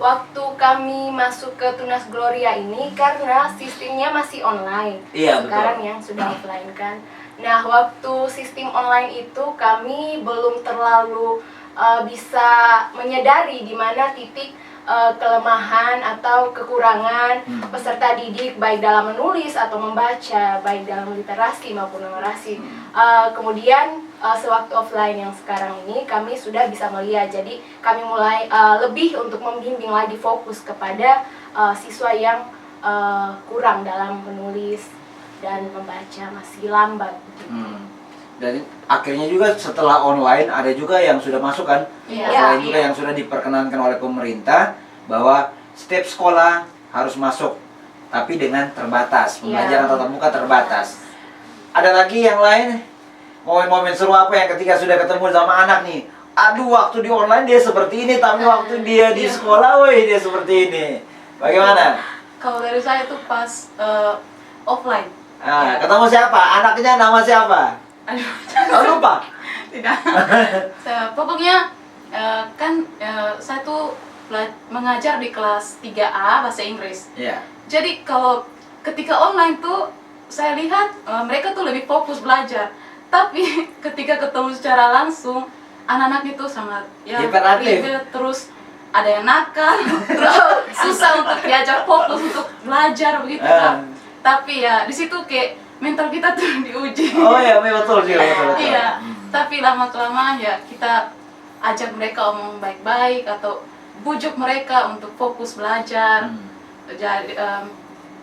S4: Waktu kami masuk ke Tunas Gloria ini karena sistemnya masih online.
S1: Iya,
S4: Sekarang
S1: betul.
S4: yang sudah offline kan. Nah, waktu sistem online itu kami belum terlalu bisa menyadari di mana titik kelemahan atau kekurangan peserta didik baik dalam menulis atau membaca, baik dalam literasi maupun numerasi. Kemudian sewaktu offline yang sekarang ini kami sudah bisa melihat, jadi kami mulai lebih untuk membimbing lagi fokus kepada siswa yang kurang dalam menulis dan membaca, masih lambat.
S1: Dan akhirnya juga setelah online ada juga yang sudah masuk kan?
S5: Iya.
S1: Juga yang sudah diperkenankan oleh pemerintah bahwa setiap sekolah harus masuk, tapi dengan terbatas, pembelajaran tatap muka terbatas. Ada lagi yang lain? Momen-momen seru apa yang ketika sudah ketemu sama anak nih? Aduh, waktu di online dia seperti ini, tapi waktu dia di sekolah, woi dia seperti ini. Bagaimana?
S5: Kalau dari saya itu pas offline.
S1: Ketemu siapa? Anaknya nama siapa?
S5: Aduh,
S1: Oh, lupa.
S5: tidak. Pokoknya saya tuh mengajar di kelas 3A bahasa Inggris.
S1: Iya.
S5: Jadi kalau ketika online tuh saya lihat mereka tuh lebih fokus belajar. Tapi ketika ketemu secara langsung, anak-anak itu sangat
S1: hiperaktif.
S5: ribet, terus ada yang nakal, terus susah untuk diajar fokus untuk belajar begitu Kak. Tapi ya di situ kayak mental kita tuh diuji.
S1: Oh ya, betul juga, betul.
S5: Iya, tapi lama-kelamaan ya kita ajak mereka omong baik-baik atau bujuk mereka untuk fokus belajar. Jadi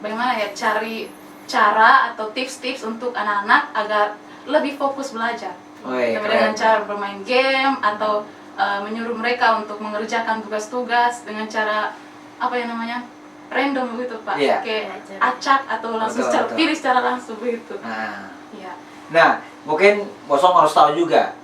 S5: bagaimana ya, cari cara atau tips-tips untuk anak-anak agar lebih fokus belajar. Dengan cara bermain game atau menyuruh mereka untuk mengerjakan tugas-tugas dengan cara apa yang namanya, random begitu Pak, kayak acak atau langsung pilih secara langsung begitu.
S1: Nah, mungkin Bosong harus tahu juga.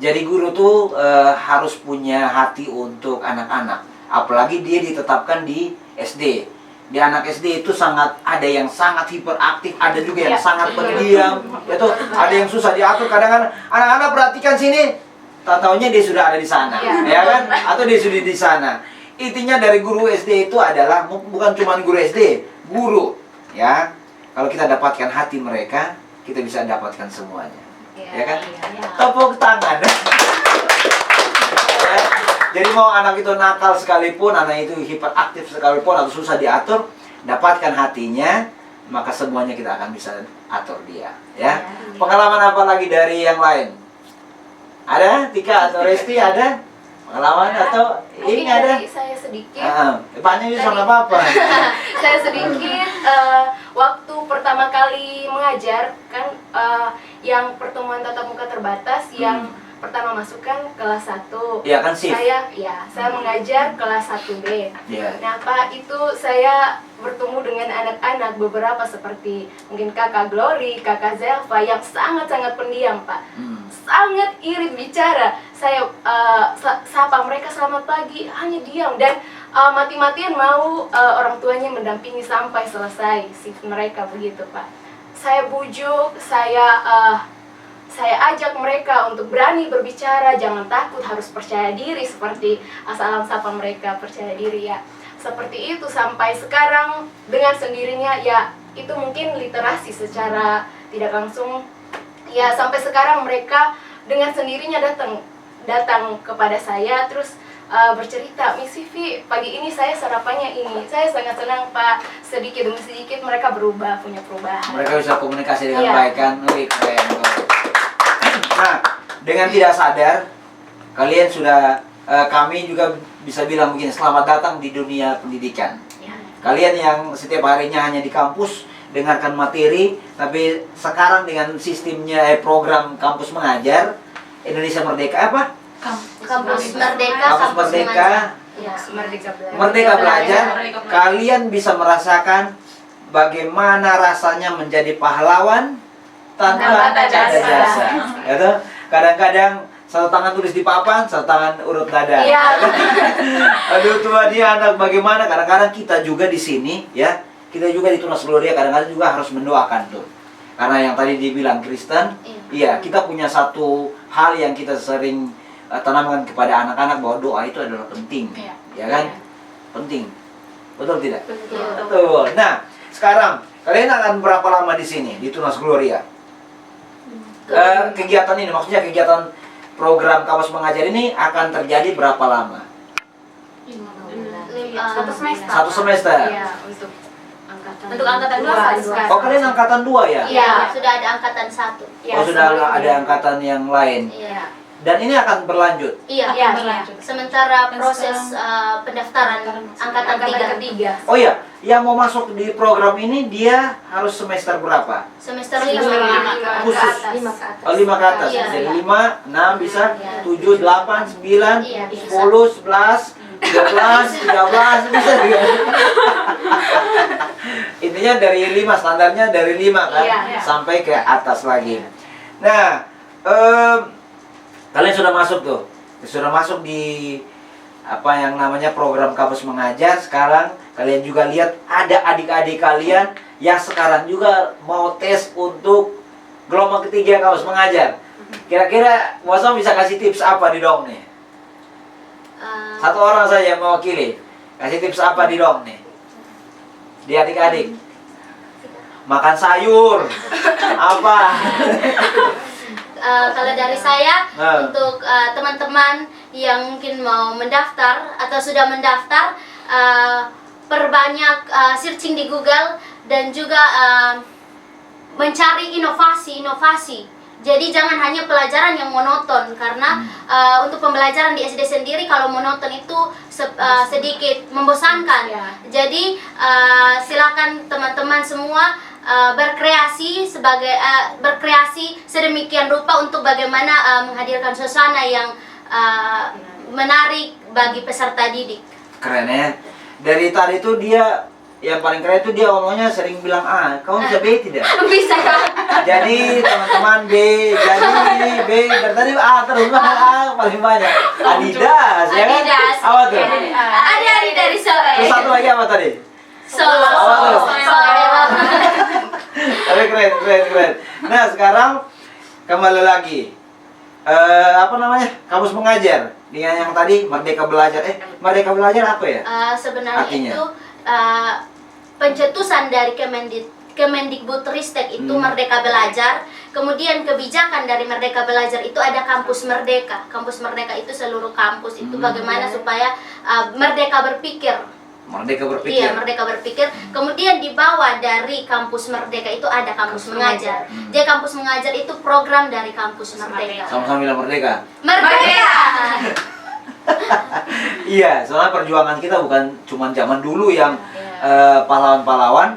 S1: Jadi guru tuh harus punya hati untuk anak-anak. Apalagi dia ditetapkan di SD. Di anak SD itu ada yang sangat hiperaktif, ada juga yang sangat pendiam. Itu ada yang susah diatur. Kadang-kadang anak-anak perhatikan sini, tak taunya dia sudah ada di sana, ya kan? Atau dia sudah di sana. Intinya dari guru SD itu adalah bukan cuma guru SD, guru, ya. Kalau kita dapatkan hati mereka, kita bisa dapatkan semuanya, ya kan? Tepuk tangan. Ya. Jadi mau anak itu nakal sekalipun, anak itu hiperaktif sekalipun atau susah diatur, dapatkan hatinya, maka semuanya kita akan bisa atur dia, ya. Pengalaman apa lagi dari yang lain? Ada? Tika atau Resti ada? Pengalaman atau
S4: Mungkin
S1: ini ada?
S4: dari saya sedikit.
S1: Banyak juga sama apa?
S4: Saya sedikit waktu pertama kali mengajar kan yang pertemuan tatap muka terbatas yang pertama masuk kan kelas 1.
S1: Iya kan sih.
S4: Saya mengajar kelas 1B.
S1: Iya.
S4: Nah, Pak, itu saya bertemu dengan anak-anak beberapa seperti mungkin Kakak Glory, Kakak Zelva yang sangat-sangat pendiam, Pak. Sangat irit bicara. Saya sapa mereka selamat pagi, hanya diam dan mati-matian mau orang tuanya mendampingi sampai selesai shift mereka begitu, Pak. Saya bujuk, saya ajak mereka untuk berani berbicara, jangan takut, harus percaya diri seperti salam sapa mereka percaya diri ya. Seperti itu sampai sekarang dengan sendirinya ya itu mungkin literasi secara tidak langsung ya sampai sekarang mereka dengan sendirinya datang kepada saya terus bercerita, Miss Vivi, pagi ini saya sarapannya ini. Saya sangat senang, Pak. Sedikit demi sedikit mereka berubah, punya perubahan.
S1: Mereka bisa komunikasi dengan
S4: Iya.
S1: baik kan? Wih, keren tuh. Nah, dengan tidak sadar, kalian sudah, kami juga bisa bilang begini, selamat datang di dunia pendidikan. Kalian yang setiap harinya hanya di kampus, dengarkan materi, tapi sekarang dengan sistemnya program kampus mengajar, Indonesia Merdeka apa?
S6: Kampus Merdeka,
S1: Kampus Merdeka,
S4: Ya, Merdeka Belajar.
S1: Merdeka Belajar, kalian bisa merasakan bagaimana rasanya menjadi pahlawan tanpa
S5: Tanpa
S1: ada
S5: jasa.
S1: jasa. Gitu? Kadang-kadang satu tangan tulis di papan, satu tangan urut dada.
S4: Iya.
S1: Aduh Tuhan dia anak bagaimana? Kadang-kadang kita juga di sini ya, kita juga di Tunas Gloria kadang-kadang juga harus mendoakan tuh. Karena yang tadi dibilang Kristen, iya kita punya satu hal yang kita sering tanamkan kepada anak-anak bahwa doa itu adalah penting,
S5: Iya.
S1: ya kan? Penting, betul tidak?
S6: Betul.
S1: Betul. Nah, sekarang kalian akan berapa lama di sini di Tunas Gloria? Kegiatan ini, maksudnya kegiatan program kampus mengajar ini akan terjadi berapa lama?
S2: 1 semester.
S1: Satu semester.
S4: Iya, untuk angkatan.
S2: Untuk angkatan dua,
S1: Oh kalian angkatan 2 ya?
S6: Iya, sudah ada angkatan 1.
S1: Oh sudah ada angkatan yang lain.
S6: Iya.
S1: Dan ini akan berlanjut.
S6: Iya,
S2: Iya,
S5: berlanjut.
S6: sementara
S5: Dan
S6: proses pendaftaran angkatan 3.
S4: ketiga.
S1: Oh iya, yang mau masuk di program ini dia harus semester berapa?
S6: Semester
S2: Semester
S6: 5.
S1: Khusus.
S6: 5 ke atas.
S1: Oh 5 ke atas.
S6: Iya,
S1: Jadi
S6: iya.
S1: 5, 6 bisa,
S6: Iya.
S1: 7, 8, 9,
S6: Iya, bisa.
S1: 10, 11, 12, 13 bisa juga. Intinya dari 5, standarnya dari 5 kan,
S4: Iya.
S1: sampai ke atas lagi. Nah, kalian sudah masuk tuh, sudah masuk di apa yang namanya program kampus mengajar. Sekarang kalian juga lihat ada adik-adik kalian yang sekarang juga mau tes untuk gelombang ketiga kampus mengajar. Kira-kira Wasam bisa kasih tips apa di dong nih? Satu orang saja yang mewakili. Kasih tips apa di dong nih? Di adik-adik. Makan sayur. Apa?
S6: Kalau dari saya,
S1: Nah.
S6: untuk teman-teman yang mungkin mau mendaftar atau sudah mendaftar, perbanyak searching di Google dan juga mencari inovasi-inovasi. Jadi jangan hanya pelajaran yang monoton, karena untuk pembelajaran di SD sendiri kalau monoton itu sedikit membosankan.
S4: Ya.
S6: Jadi silakan teman-teman semua berkreasi sedemikian rupa untuk bagaimana menghadirkan suasana yang menarik bagi peserta didik.
S1: Keren ya. Dari tadi tuh dia yang paling keren itu dia ngomongnya sering bilang A. Kamu bisa B tidak?
S6: Bisa ya?
S1: Jadi teman-teman B, jadi ini B dari tadi A terus A paling banyak. Adidas ya kan?
S6: Adidas.
S1: Apa tuh?
S6: Adik-adik dari sore.
S1: Terus satu lagi apa tadi?
S6: Solo.
S1: Apa tuh?
S6: Sore.
S1: Tapi keren. Nah sekarang kembali lagi. Apa namanya? Kampus mengajar dengan yang tadi Merdeka Belajar. Merdeka Belajar apa ya?
S6: Sebenarnya
S1: Artinya?
S6: itu pencetusan dari Kemendikbudristek itu Merdeka Belajar. Kemudian kebijakan dari Merdeka Belajar itu ada kampus merdeka. Kampus merdeka itu seluruh kampus itu bagaimana supaya merdeka berpikir.
S1: Merdeka berpikir.
S6: Iya, Merdeka Berpikir. Kemudian di bawah dari kampus Merdeka itu ada kampus mengajar. Jadi kampus mengajar itu program dari kampus Merdeka.
S1: Sama-sama bilang merdeka.
S6: Merdeka.
S1: Iya, soalnya perjuangan kita bukan cuma zaman dulu yang pahlawan-pahlawan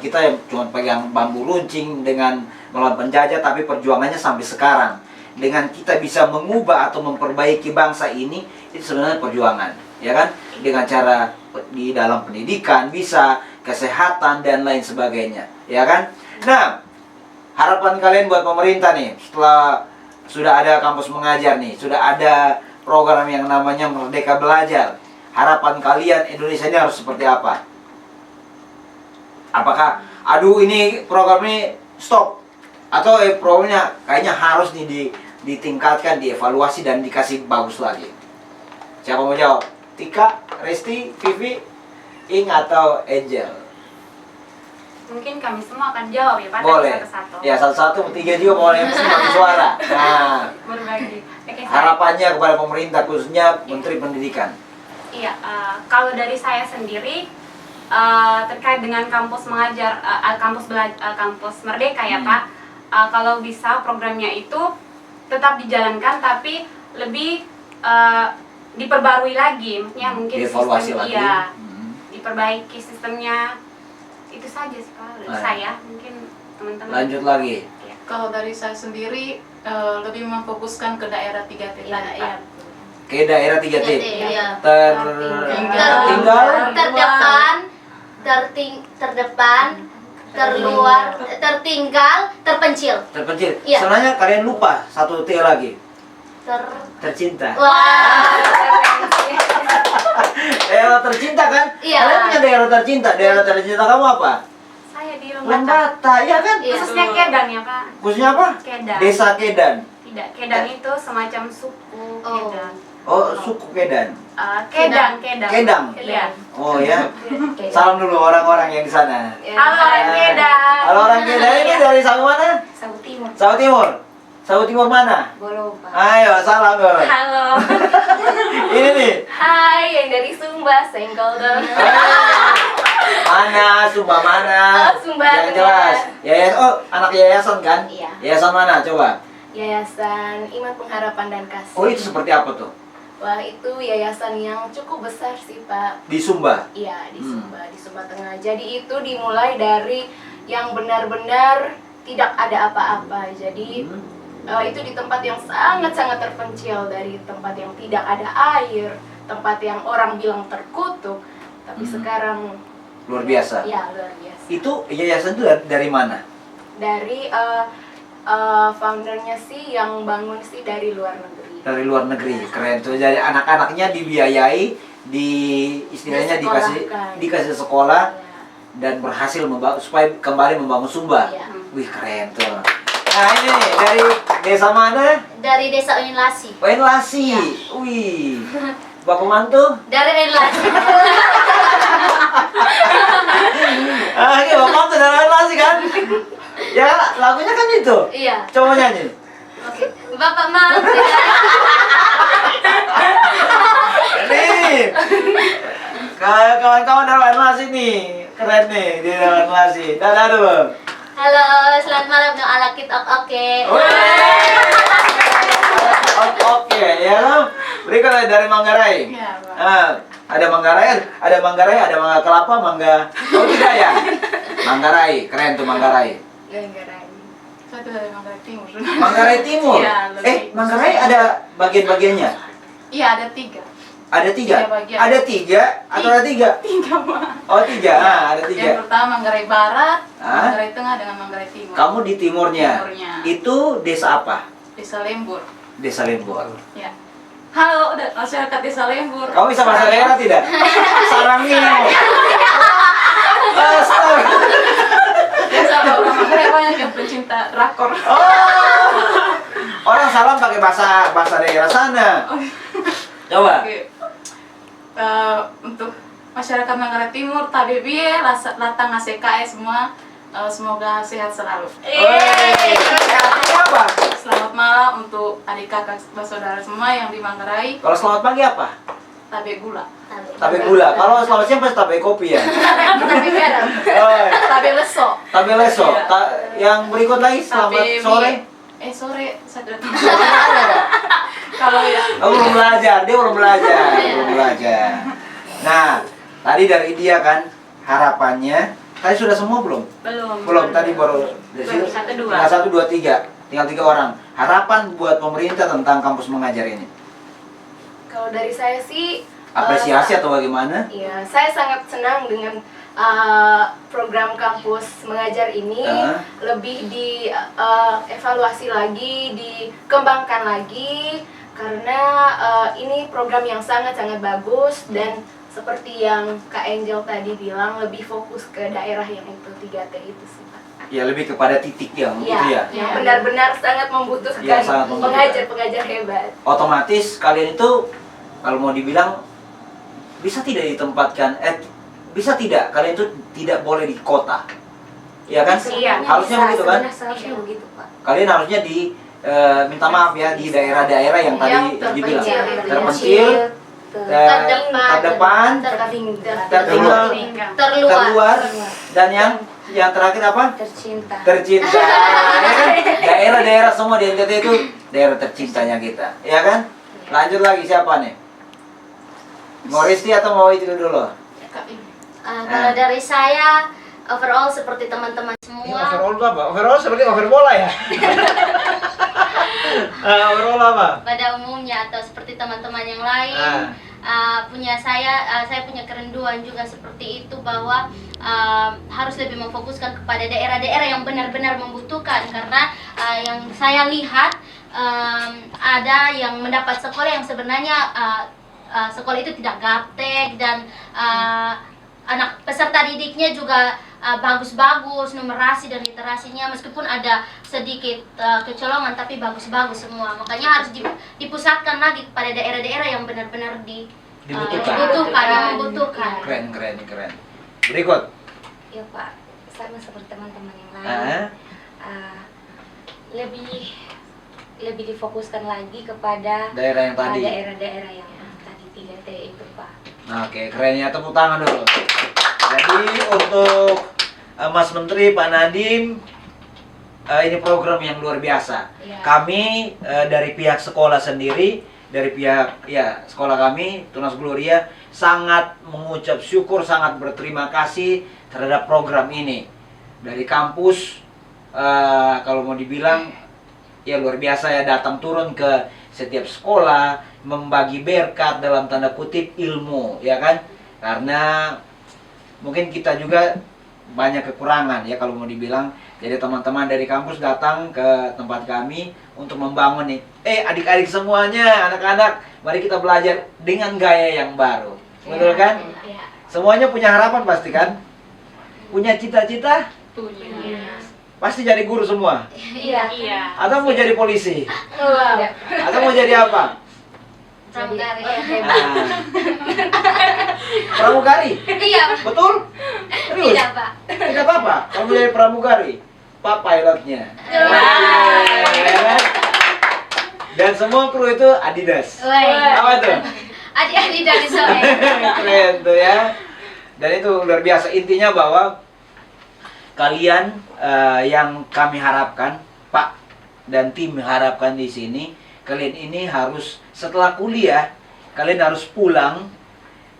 S1: kita yang cuma pegang bambu runcing dengan melawan penjajah, tapi perjuangannya sampai sekarang. Dengan kita bisa mengubah atau memperbaiki bangsa ini, itu sebenarnya perjuangan, ya kan? Dengan cara di dalam pendidikan, bisa kesehatan dan lain sebagainya, ya kan? Nah, harapan kalian buat pemerintah nih, setelah sudah ada kampus mengajar nih, sudah ada program yang namanya Merdeka Belajar. Harapan kalian Indonesia ini harus seperti apa? Apakah, aduh ini program ini stop? Atau programnya kayaknya harus nih ditingkatkan, dievaluasi dan dikasih bagus lagi? Siapa mau jawab? Tika, Resti, Vivi, Ing atau Angel?
S2: Mungkin kami semua akan jawab ya Pak,
S1: Boleh.
S2: satu-satu.
S1: Ya, satu-satu, bertiga juga boleh, yang penting bagi suara. Nah,
S2: Berbagi. Oke,
S1: harapannya kepada pemerintah, khususnya Menteri Pendidikan.
S2: Iya, kalau dari saya sendiri terkait dengan kampus mengajar, kampus Merdeka ya Pak, kalau bisa programnya itu tetap dijalankan, tapi lebih diperbarui lagi, maksudnya mungkin
S1: Dievaluasi
S2: sistem,
S1: lagi.
S2: iya, diperbaiki sistemnya. Itu saja sih Pak dari
S1: Nah.
S2: saya, mungkin teman-teman.
S1: Lanjut lagi.
S5: Kalau dari saya sendiri lebih memfokuskan ke daerah 3T
S2: Iya,
S5: tadi,
S2: iya.
S5: Pak.
S1: Ke daerah 3T.
S6: Iya.
S1: Tertinggal,
S6: Terdepan, terluar, tertinggal, terpencil.
S1: terpencil.
S6: Iya.
S1: Sebenarnya kalian lupa satu T lagi. Tercinta.
S6: Wah.
S1: Daerah tercinta kan?
S6: Iya.
S1: Kalian punya daerah tercinta. Daerah tercinta kamu apa?
S2: Saya di Lembata.
S1: Lembata, ya kan?
S6: Iya.
S2: Khususnya Kedan ya Pak.
S1: Khususnya apa?
S2: Kedan.
S1: Desa Kedan.
S2: Tidak, Kedan itu semacam suku
S6: Oh.
S2: Kedan.
S1: Oh, suku Kedan.
S2: Kedang.
S1: Kedang.
S2: Iya.
S1: Oh ya. Salam dulu orang-orang yang di sana.
S2: Halo orang Kedan.
S1: Halo orang Kedan ini dari Sabu mana?
S3: Sabu Timur.
S1: Sabu Timur. Sabu Timur mana?
S3: Boloba.
S1: Ayo, salam dong.
S4: Halo.
S1: Ini nih.
S4: Hai, yang dari Sumba, Senggol dong.
S1: Mana? Sumba mana?
S4: Oh, Sumba,
S1: Yang jelas. Anak yayasan kan?
S4: Iya.
S1: Yayasan mana? Coba.
S4: Yayasan Iman Pengharapan dan Kasih.
S1: Oh, itu seperti apa tuh?
S4: Wah, itu yayasan yang cukup besar sih, Pak.
S1: Di Sumba.
S4: Iya, di Sumba Tengah. Jadi itu dimulai dari yang benar-benar tidak ada apa-apa. Jadi itu di tempat yang sangat-sangat terpencil, dari tempat yang tidak ada air, tempat yang orang bilang terkutuk, tapi sekarang
S1: Luar biasa.
S4: ya luar biasa.
S1: Itu yayasan itu dari mana?
S4: Dari foundernya sih yang bangun sih dari luar negeri.
S1: Dari luar negeri. Keren tuh. Jadi anak-anaknya dibiayai, istilahnya
S4: Disekolahkan.
S1: dikasih sekolah dan berhasil supaya kembali membangun Sumba.
S4: Iya.
S1: Wih, keren tuh. Nah, ini nih, dari desa mana?
S6: Dari Desa Oinlasi.
S1: Oinlasi. Wih. Bapak mantu?
S6: Dari Oinlasi.
S1: Ini Bapak mantu dari Oinlasi kan? Ya, lagunya kan itu.
S6: Iya.
S1: Coba nyanyi.
S6: Oke. Bapak mau.
S1: Nih. Kawan-kawan dari Oinlasi nih. Keren nih, di Oinlasi. Dadah dulu.
S6: Halo, selamat malam dong ala kit oke.
S1: Oke, ya kan? Berikutnya dari Manggarai.
S5: Iya, Pak.
S1: Ada Manggarai, ada mangga kelapa, mangga. Oh tidak ya? Manggarai, keren tuh Manggarai.
S5: Satu dari Manggarai Timur.
S1: Manggarai Timur.
S5: Iya, lebih
S1: Manggarai ada bagian-bagiannya?
S5: Iya, ada 3.
S1: Ada 3?
S5: Tiga bagian.
S1: Ada 3 atau ada 3?
S5: 3, Pak.
S1: Oh 3, ada 3.
S5: Yang pertama Manggarai Barat,
S1: Ah?
S5: Manggarai Tengah dengan Manggarai Timur.
S1: Kamu di timurnya.
S5: Timurnya.
S1: Itu desa apa?
S5: Desa Lembur.
S1: Desa Lembur.
S5: Ya. Halo, udah masyarakat Desa Lembur.
S1: Kamu bisa bahasa daerah tidak? Sarangino. Astaga.
S5: Biasa orang Manggarai banyak yang pencinta drakor.
S1: Oh. Orang salam pakai bahasa daerah sana. Coba.
S5: Oke. Untuk masyarakat Manggarai Timur, tabibie, latang ACKE semua, semoga sehat selalu.
S1: Artinya apa?
S5: Selamat malam untuk adik kakak saudara semua yang di Manggarai.
S1: Kalau selamat pagi apa?
S5: tabe gula.
S1: Tabe gula. Kalau selamat siang pasti tabe kopi ya.
S4: Tapi garam.
S1: Oh, iya.
S5: Tabe leso.
S1: Tabe leso.
S5: Iya.
S1: Yang berikut lagi selamat
S5: Tabe
S1: sore.
S5: mie. Sore saya tidak tahu. Kalau ya.
S1: Oh, belum belajar, dia belum belajar, belum belajar. Nah, tadi dari dia kan harapannya. Tadi sudah semua belum? Belum. Tadi baru dari situ. Tinggal 1, 2, 3. Tinggal 3 orang. Harapan buat pemerintah tentang kampus mengajar ini.
S4: Kalau dari saya sih
S1: Apresiasi atau bagaimana?
S4: iya, saya sangat senang dengan program kampus mengajar ini. Lebih di evaluasi lagi, dikembangkan lagi karena ini program yang sangat-sangat bagus dan seperti yang Kak Angel tadi bilang lebih fokus ke daerah yang itu 3T itu sih Pak.
S1: Ya lebih kepada titik yang itu ya.
S4: Yang benar-benar sangat membutuhkan
S1: Iya, sangat membutuhkan.
S4: pengajar hebat.
S1: Otomatis kalian itu kalau mau dibilang bisa tidak ditempatkan bisa tidak kalian itu tidak boleh di kota. Ya kan?
S2: Iya.
S1: Harusnya begitu kan?
S3: Seharusnya begitu, Pak.
S1: Kalian harusnya minta maaf ya di daerah-daerah yang tadi
S4: Yang
S1: dibilang
S4: terpencil.
S1: terpencil, terdepan, tertinggal, terluar, dan yang terakhir apa?
S3: Tercinta.
S1: Tercinta. Ya kan? Daerah-daerah semua di NTT itu daerah tercintanya kita, ya kan? Lanjut lagi siapa nih? Mau Risti atau mau itu dulu?
S6: Kalau dari saya overall seperti teman-teman
S1: Ini
S6: semua.
S1: overall itu apa? Overall seperti over bola ya? Overall apa?
S6: Pada umumnya atau seperti teman-teman yang lain saya punya kerinduan juga seperti itu bahwa harus lebih memfokuskan kepada daerah-daerah yang benar-benar membutuhkan karena yang saya lihat ada yang mendapat sekolah yang sebenarnya sekolah itu tidak gaptek dan anak peserta didiknya juga bagus-bagus, numerasi dan literasinya meskipun ada sedikit kecolongan tapi bagus-bagus semua. Makanya harus dipusatkan lagi pada daerah-daerah yang benar-benar membutuhkan.
S1: Keren. Berikut.
S3: Ya Pak, sama seperti teman-teman yang lain. Lebih difokuskan lagi kepada
S1: Daerah yang tadi.
S3: daerah-daerah yang tadi 3T itu Pak.
S1: Nah, oke, keren ya, tepuk tangan dulu. Jadi untuk Mas Menteri, Pak Nadiem, ini program yang luar biasa.
S3: Ya.
S1: Kami dari pihak sekolah sendiri, dari pihak sekolah kami, Tunas Gloria, sangat mengucap syukur, sangat berterima kasih terhadap program ini. Dari kampus, kalau mau dibilang, ya luar biasa ya, datang turun ke setiap sekolah, membagi berkat dalam tanda kutip ilmu, ya kan? Karena mungkin kita juga banyak kekurangan ya kalau mau dibilang. Jadi teman-teman dari kampus datang ke tempat kami untuk membangun nih. Adik-adik semuanya, anak-anak, mari kita belajar dengan gaya yang baru. Betul kan? Semuanya punya harapan pasti kan? Punya cita-cita? Pasti jadi guru semua.
S6: Iya.
S1: Atau mau jadi polisi?
S4: Wow.
S1: Atau mau jadi apa?
S6: Pramugari.
S1: Pramugari?
S6: Iya.
S1: Betul? Serius?
S6: Tidak Pak.
S1: Tidak apa-apa, kamu jadi pramugari. Pak pilotnya. Dan semua kru itu Adidas. Apa tuh?
S6: Adik-adik dari sore.
S1: Keren tuh ya. Dan itu luar biasa. Intinya bahwa kalian yang kami harapkan, Pak dan tim harapkan di sini, kalian ini harus setelah kuliah, kalian harus pulang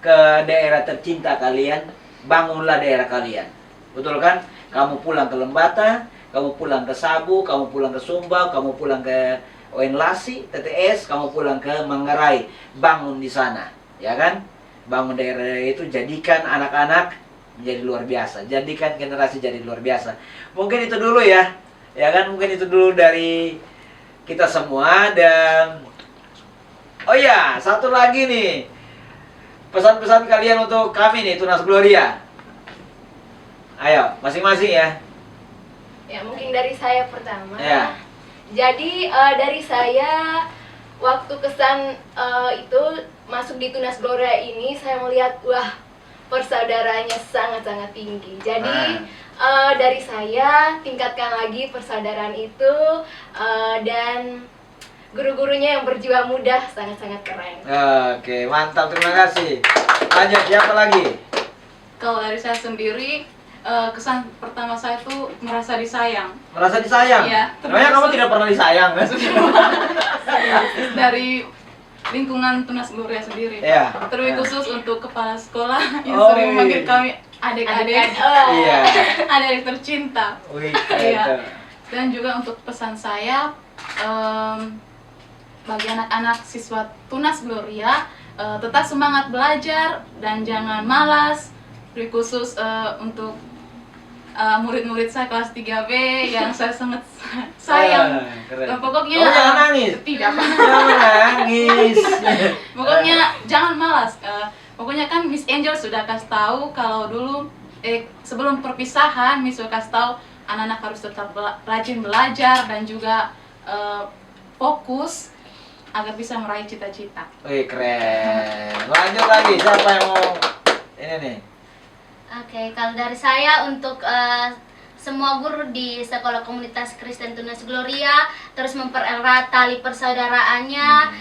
S1: ke daerah tercinta kalian, bangunlah daerah kalian. Betul kan? Kamu pulang ke Lembata, kamu pulang ke Sabu, kamu pulang ke Sumba, kamu pulang ke ON Lasi, TTS, kamu pulang ke Manggarai, bangun di sana, ya kan? Bangun daerah itu, jadikan anak-anak menjadi luar biasa, jadikan generasi jadi luar biasa. Mungkin itu dulu ya kan? Mungkin itu dulu dari kita semua. Dan oh ya, satu lagi nih, pesan-pesan kalian untuk kami nih, Tunas Gloria. Ayo, masing-masing ya.
S4: Ya, mungkin dari saya pertama.
S1: Ya.
S4: Jadi dari saya waktu kesan itu masuk di Tunas Gloria ini, saya melihat wah, persaudaranya sangat-sangat tinggi. Jadi dari saya tingkatkan lagi persaudaraan itu dan guru-gurunya yang berjiwa muda sangat-sangat keren.
S1: Oke, mantap, terima kasih. Lanjut, siapa lagi?
S5: Kalau dari saya sendiri, kesan pertama saya tuh merasa disayang.
S1: Merasa disayang?
S5: Iya.
S1: Namanya kamu tidak pernah disayang kan?
S5: Dari lingkungan Tunas Gloria sendiri.
S1: Iya.
S5: Terlebih khusus untuk kepala sekolah yang
S1: Oh,
S5: sering memanggil
S1: iya.
S5: kami adik-adik.
S1: Iya.
S5: Adik tercinta.
S1: Wih,
S5: Iya.
S1: itu.
S5: Dan juga untuk pesan saya bagi anak-anak siswa Tunas Gloria, tetap semangat belajar dan jangan malas. Terlebih khusus untuk murid-murid saya kelas 3B yang saya sangat sayang.
S1: Keren.
S5: Dan pokoknya
S1: Kamu jangan nangis.
S5: Tidak.
S1: Jangan nangis.
S5: Pokoknya jangan malas. Pokoknya kan Miss Angel sudah kasih tahu kalau dulu sebelum perpisahan Miss sudah kasih tahu anak-anak harus tetap rajin belajar dan juga fokus agar bisa meraih cita-cita.
S1: Wih, keren. Lanjut lagi, siapa yang mau ini nih?
S6: Oke, kalau dari saya untuk semua guru di Sekolah Komunitas Kristen Tunas Gloria terus mempererat tali persaudaraannya,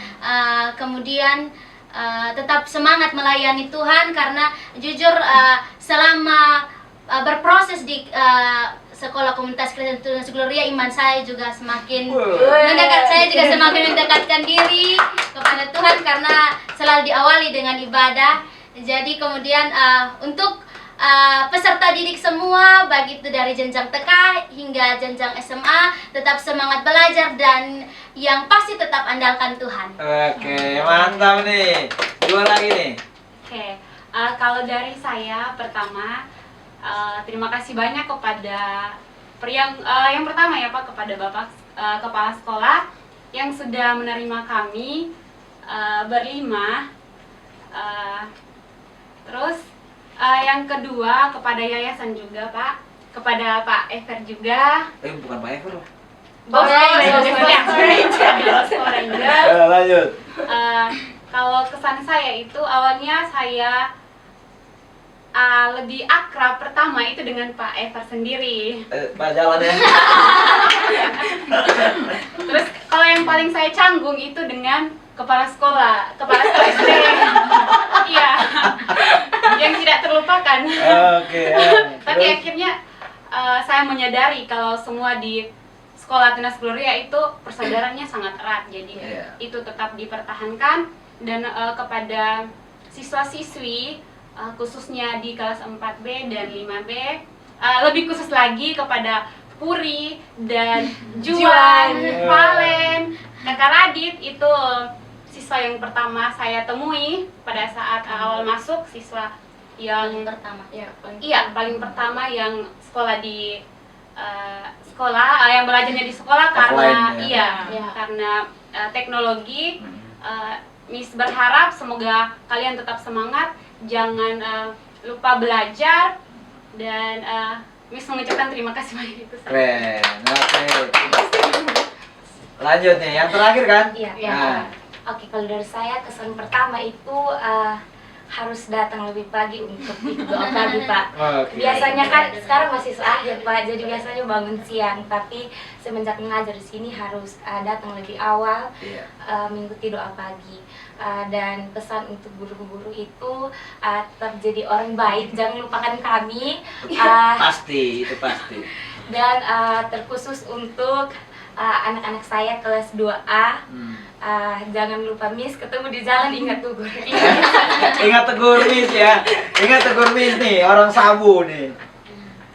S6: kemudian tetap semangat melayani Tuhan karena jujur selama berproses di Sekolah Komunitas Kristen Tunas Gloria, iman saya juga semakin mendekatkan diri kepada Tuhan karena selalu diawali dengan ibadah. Jadi kemudian untuk peserta didik semua, baik itu dari jenjang TK hingga jenjang SMA, tetap semangat belajar dan yang pasti tetap andalkan Tuhan.
S1: Oke, mantap nih. Dua lagi nih.
S2: Oke, kalau dari saya pertama, terima kasih banyak kepada yang pertama ya Pak, kepada Bapak Kepala Sekolah yang sudah menerima kami berlima. Terus yang kedua kepada yayasan juga Pak, kepada Pak Ever juga.
S1: Bukan Pak Ever. Lanjut.
S2: Kalau kesan saya itu awalnya saya lebih akrab pertama itu dengan Pak Ever sendiri.
S1: Pak jalan ya.
S2: Terus kalau yang paling saya canggung itu dengan kepala sekolah SD. Iya. Yang tidak terlupakan.
S1: Oke.
S2: Tapi
S1: Terus?
S2: akhirnya saya menyadari kalau semua di Sekolah Tunas Gloria itu persaudaraannya sangat erat. Jadi itu tetap dipertahankan dan kepada siswa-siswi khususnya di kelas 4B dan 5B, lebih khusus lagi kepada Puri dan Juan, Valen, Kakak Radit, itu siswa yang pertama saya temui pada saat awal masuk, siswa yang
S6: Pertama.
S2: paling pertama yang sekolah di yang belajarnya di sekolah karena
S1: Offline, ya?
S2: karena teknologi. Miss berharap semoga kalian tetap semangat, jangan lupa belajar, dan Miss mengucapkan terima kasih banyak itu.
S1: Keren. Oke. Lanjut nih, yang terakhir kan?
S3: Iya.
S1: Nah.
S3: Oke, kalau dari saya kesan pertama itu harus datang lebih pagi untuk ikut doa pagi, Pak.
S1: Oke.
S3: Biasanya kan sekarang masih akhir, Pak, jadi biasanya bangun siang, tapi semenjak mengajar di sini harus datang lebih awal,
S1: Iya.
S3: mengikuti doa pagi. Dan pesan untuk guru-guru itu tetap jadi orang baik, jangan lupakan kami.
S1: Pasti, itu pasti.
S3: Dan terkhusus untuk anak-anak saya kelas 2A, jangan lupa Miss, ketemu di jalan ingat tugur.
S1: Ingat tegur Miss ya. Ingat tegur Miss nih, orang Sabu nih.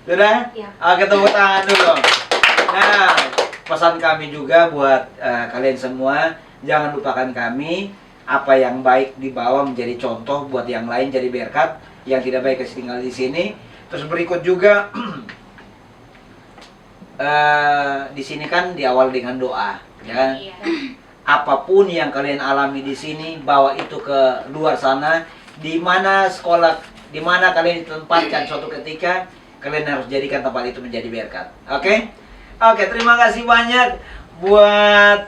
S1: Sudah?
S3: Iya.
S1: Oke, tepuk tangan dulu. Nah, pesan kami juga buat kalian semua, jangan lupakan kami. Apa yang baik dibawa menjadi contoh buat yang lain, jadi berkat. Yang tidak baik kasih tinggal di sini. Terus berikut juga di sini kan diawal dengan doa, ya kan?
S2: Iya.
S1: Apapun yang kalian alami di sini, bawa itu ke luar sana. Di mana sekolah, di mana kalian ditempatkan suatu ketika, kalian harus jadikan tempat itu menjadi berkat. Oke? Oke, terima kasih banyak buat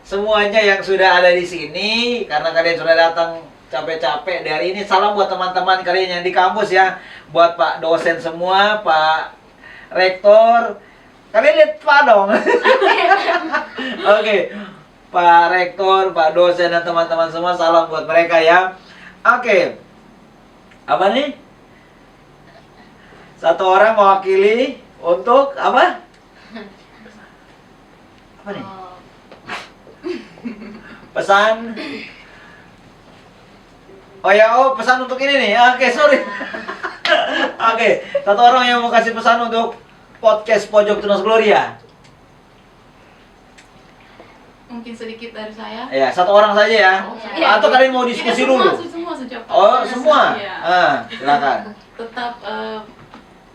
S1: semuanya yang sudah ada di sini, karena kalian sudah datang capek-capek dari ini. Salam buat teman-teman kalian yang di kampus ya, buat Pak dosen semua, Pak Rektor. Kalian lihat Pak dong. Oke. Pak Rektor, Pak dosen dan teman-teman semua, salam buat mereka ya. Oke. Apa nih? Satu orang mewakili untuk apa? Apa nih? Pesan. Pesan untuk ini nih. Oke, sorry. Oke, satu orang yang mau kasih pesan untuk podcast Pojok Tunas Gloria.
S5: Mungkin sedikit dari saya.
S1: Ya, satu orang saja ya.
S5: Iya.
S1: Atau kalian mau diskusi dulu?
S5: Semua sejauh.
S1: Oh, semua?
S5: Iya.
S1: Silakan.
S5: Tetap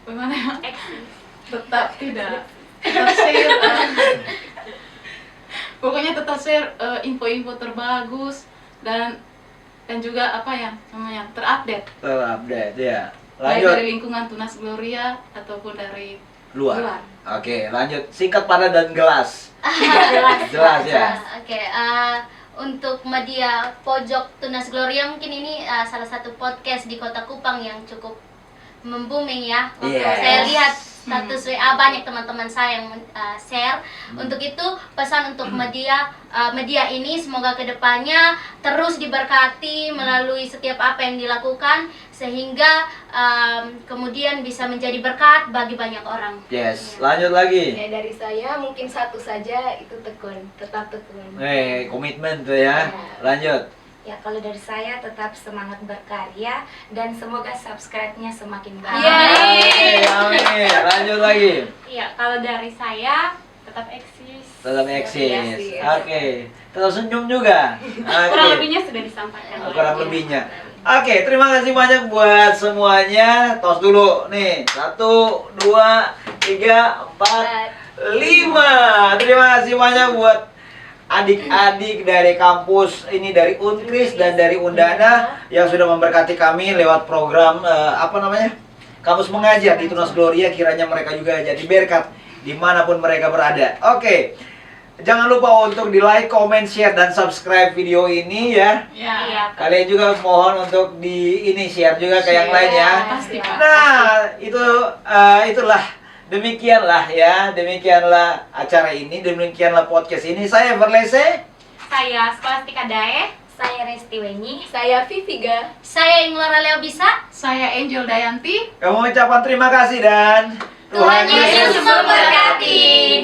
S5: bagaimana ya? Tetap share. Pokoknya tetap share info-info terbagus dan juga apa ya namanya terupdate.
S1: Terupdate ya.
S5: Baik
S1: Lanjut.
S5: dari lingkungan Tunas Gloria ataupun dari
S1: Luar. Oke, lanjut. Singkat, padat, dan jelas. Jelas ya.
S6: Oke, untuk media Pojok Tunas Gloria mungkin ini salah satu podcast di Kota Kupang yang cukup membooming ya.
S1: Yes.
S6: Saya lihat status WA banyak teman-teman saya yang share. Untuk itu pesan untuk media ini semoga kedepannya terus diberkati melalui setiap apa yang dilakukan sehingga kemudian bisa menjadi berkat bagi banyak orang.
S1: Yes, lanjut lagi.
S4: Ya, dari saya mungkin satu saja, itu tekun, tetap tekun.
S1: Komitmen tuh ya. Lanjut.
S3: Ya, kalau dari saya tetap semangat berkarya dan semoga subscribe-nya semakin banyak.
S2: Yeay.
S1: Amin. Lanjut lagi.
S2: Iya, kalau dari saya tetap eksis.
S1: Tetap eksis.
S4: Eksis.
S1: Oke. Tetap senyum juga. Oke.
S2: Kurang lebihnya sudah disampaikan.
S1: Kurang lebihnya. Oke, terima kasih banyak buat semuanya. Tos dulu nih. 1, 2, 3, 4, 5. Terima kasih banyak buat adik-adik dari kampus ini, dari Unkris dan dari Undana yang sudah memberkati kami lewat program Kampus Mengajar di Tunas Gloria. Kiranya mereka juga jadi berkat dimanapun mereka berada. Oke, jangan lupa untuk di like, comment, share, dan subscribe video ini ya.
S5: ya.
S1: Kalian juga mohon untuk share juga ke yang lain ya.
S5: Pasti, Pak.
S1: Nah, itulah. Demikianlah acara ini, demikianlah podcast ini. Saya Verlese.
S2: Saya Skolastika Dae.
S3: Saya Resti Wenyi.
S4: Saya Viviga.
S6: Saya Inglora Leo Bisa.
S5: Saya Angel Dayanti.
S1: Kami mengucapkan terima kasih dan
S6: Tuhan Yesus memberkati.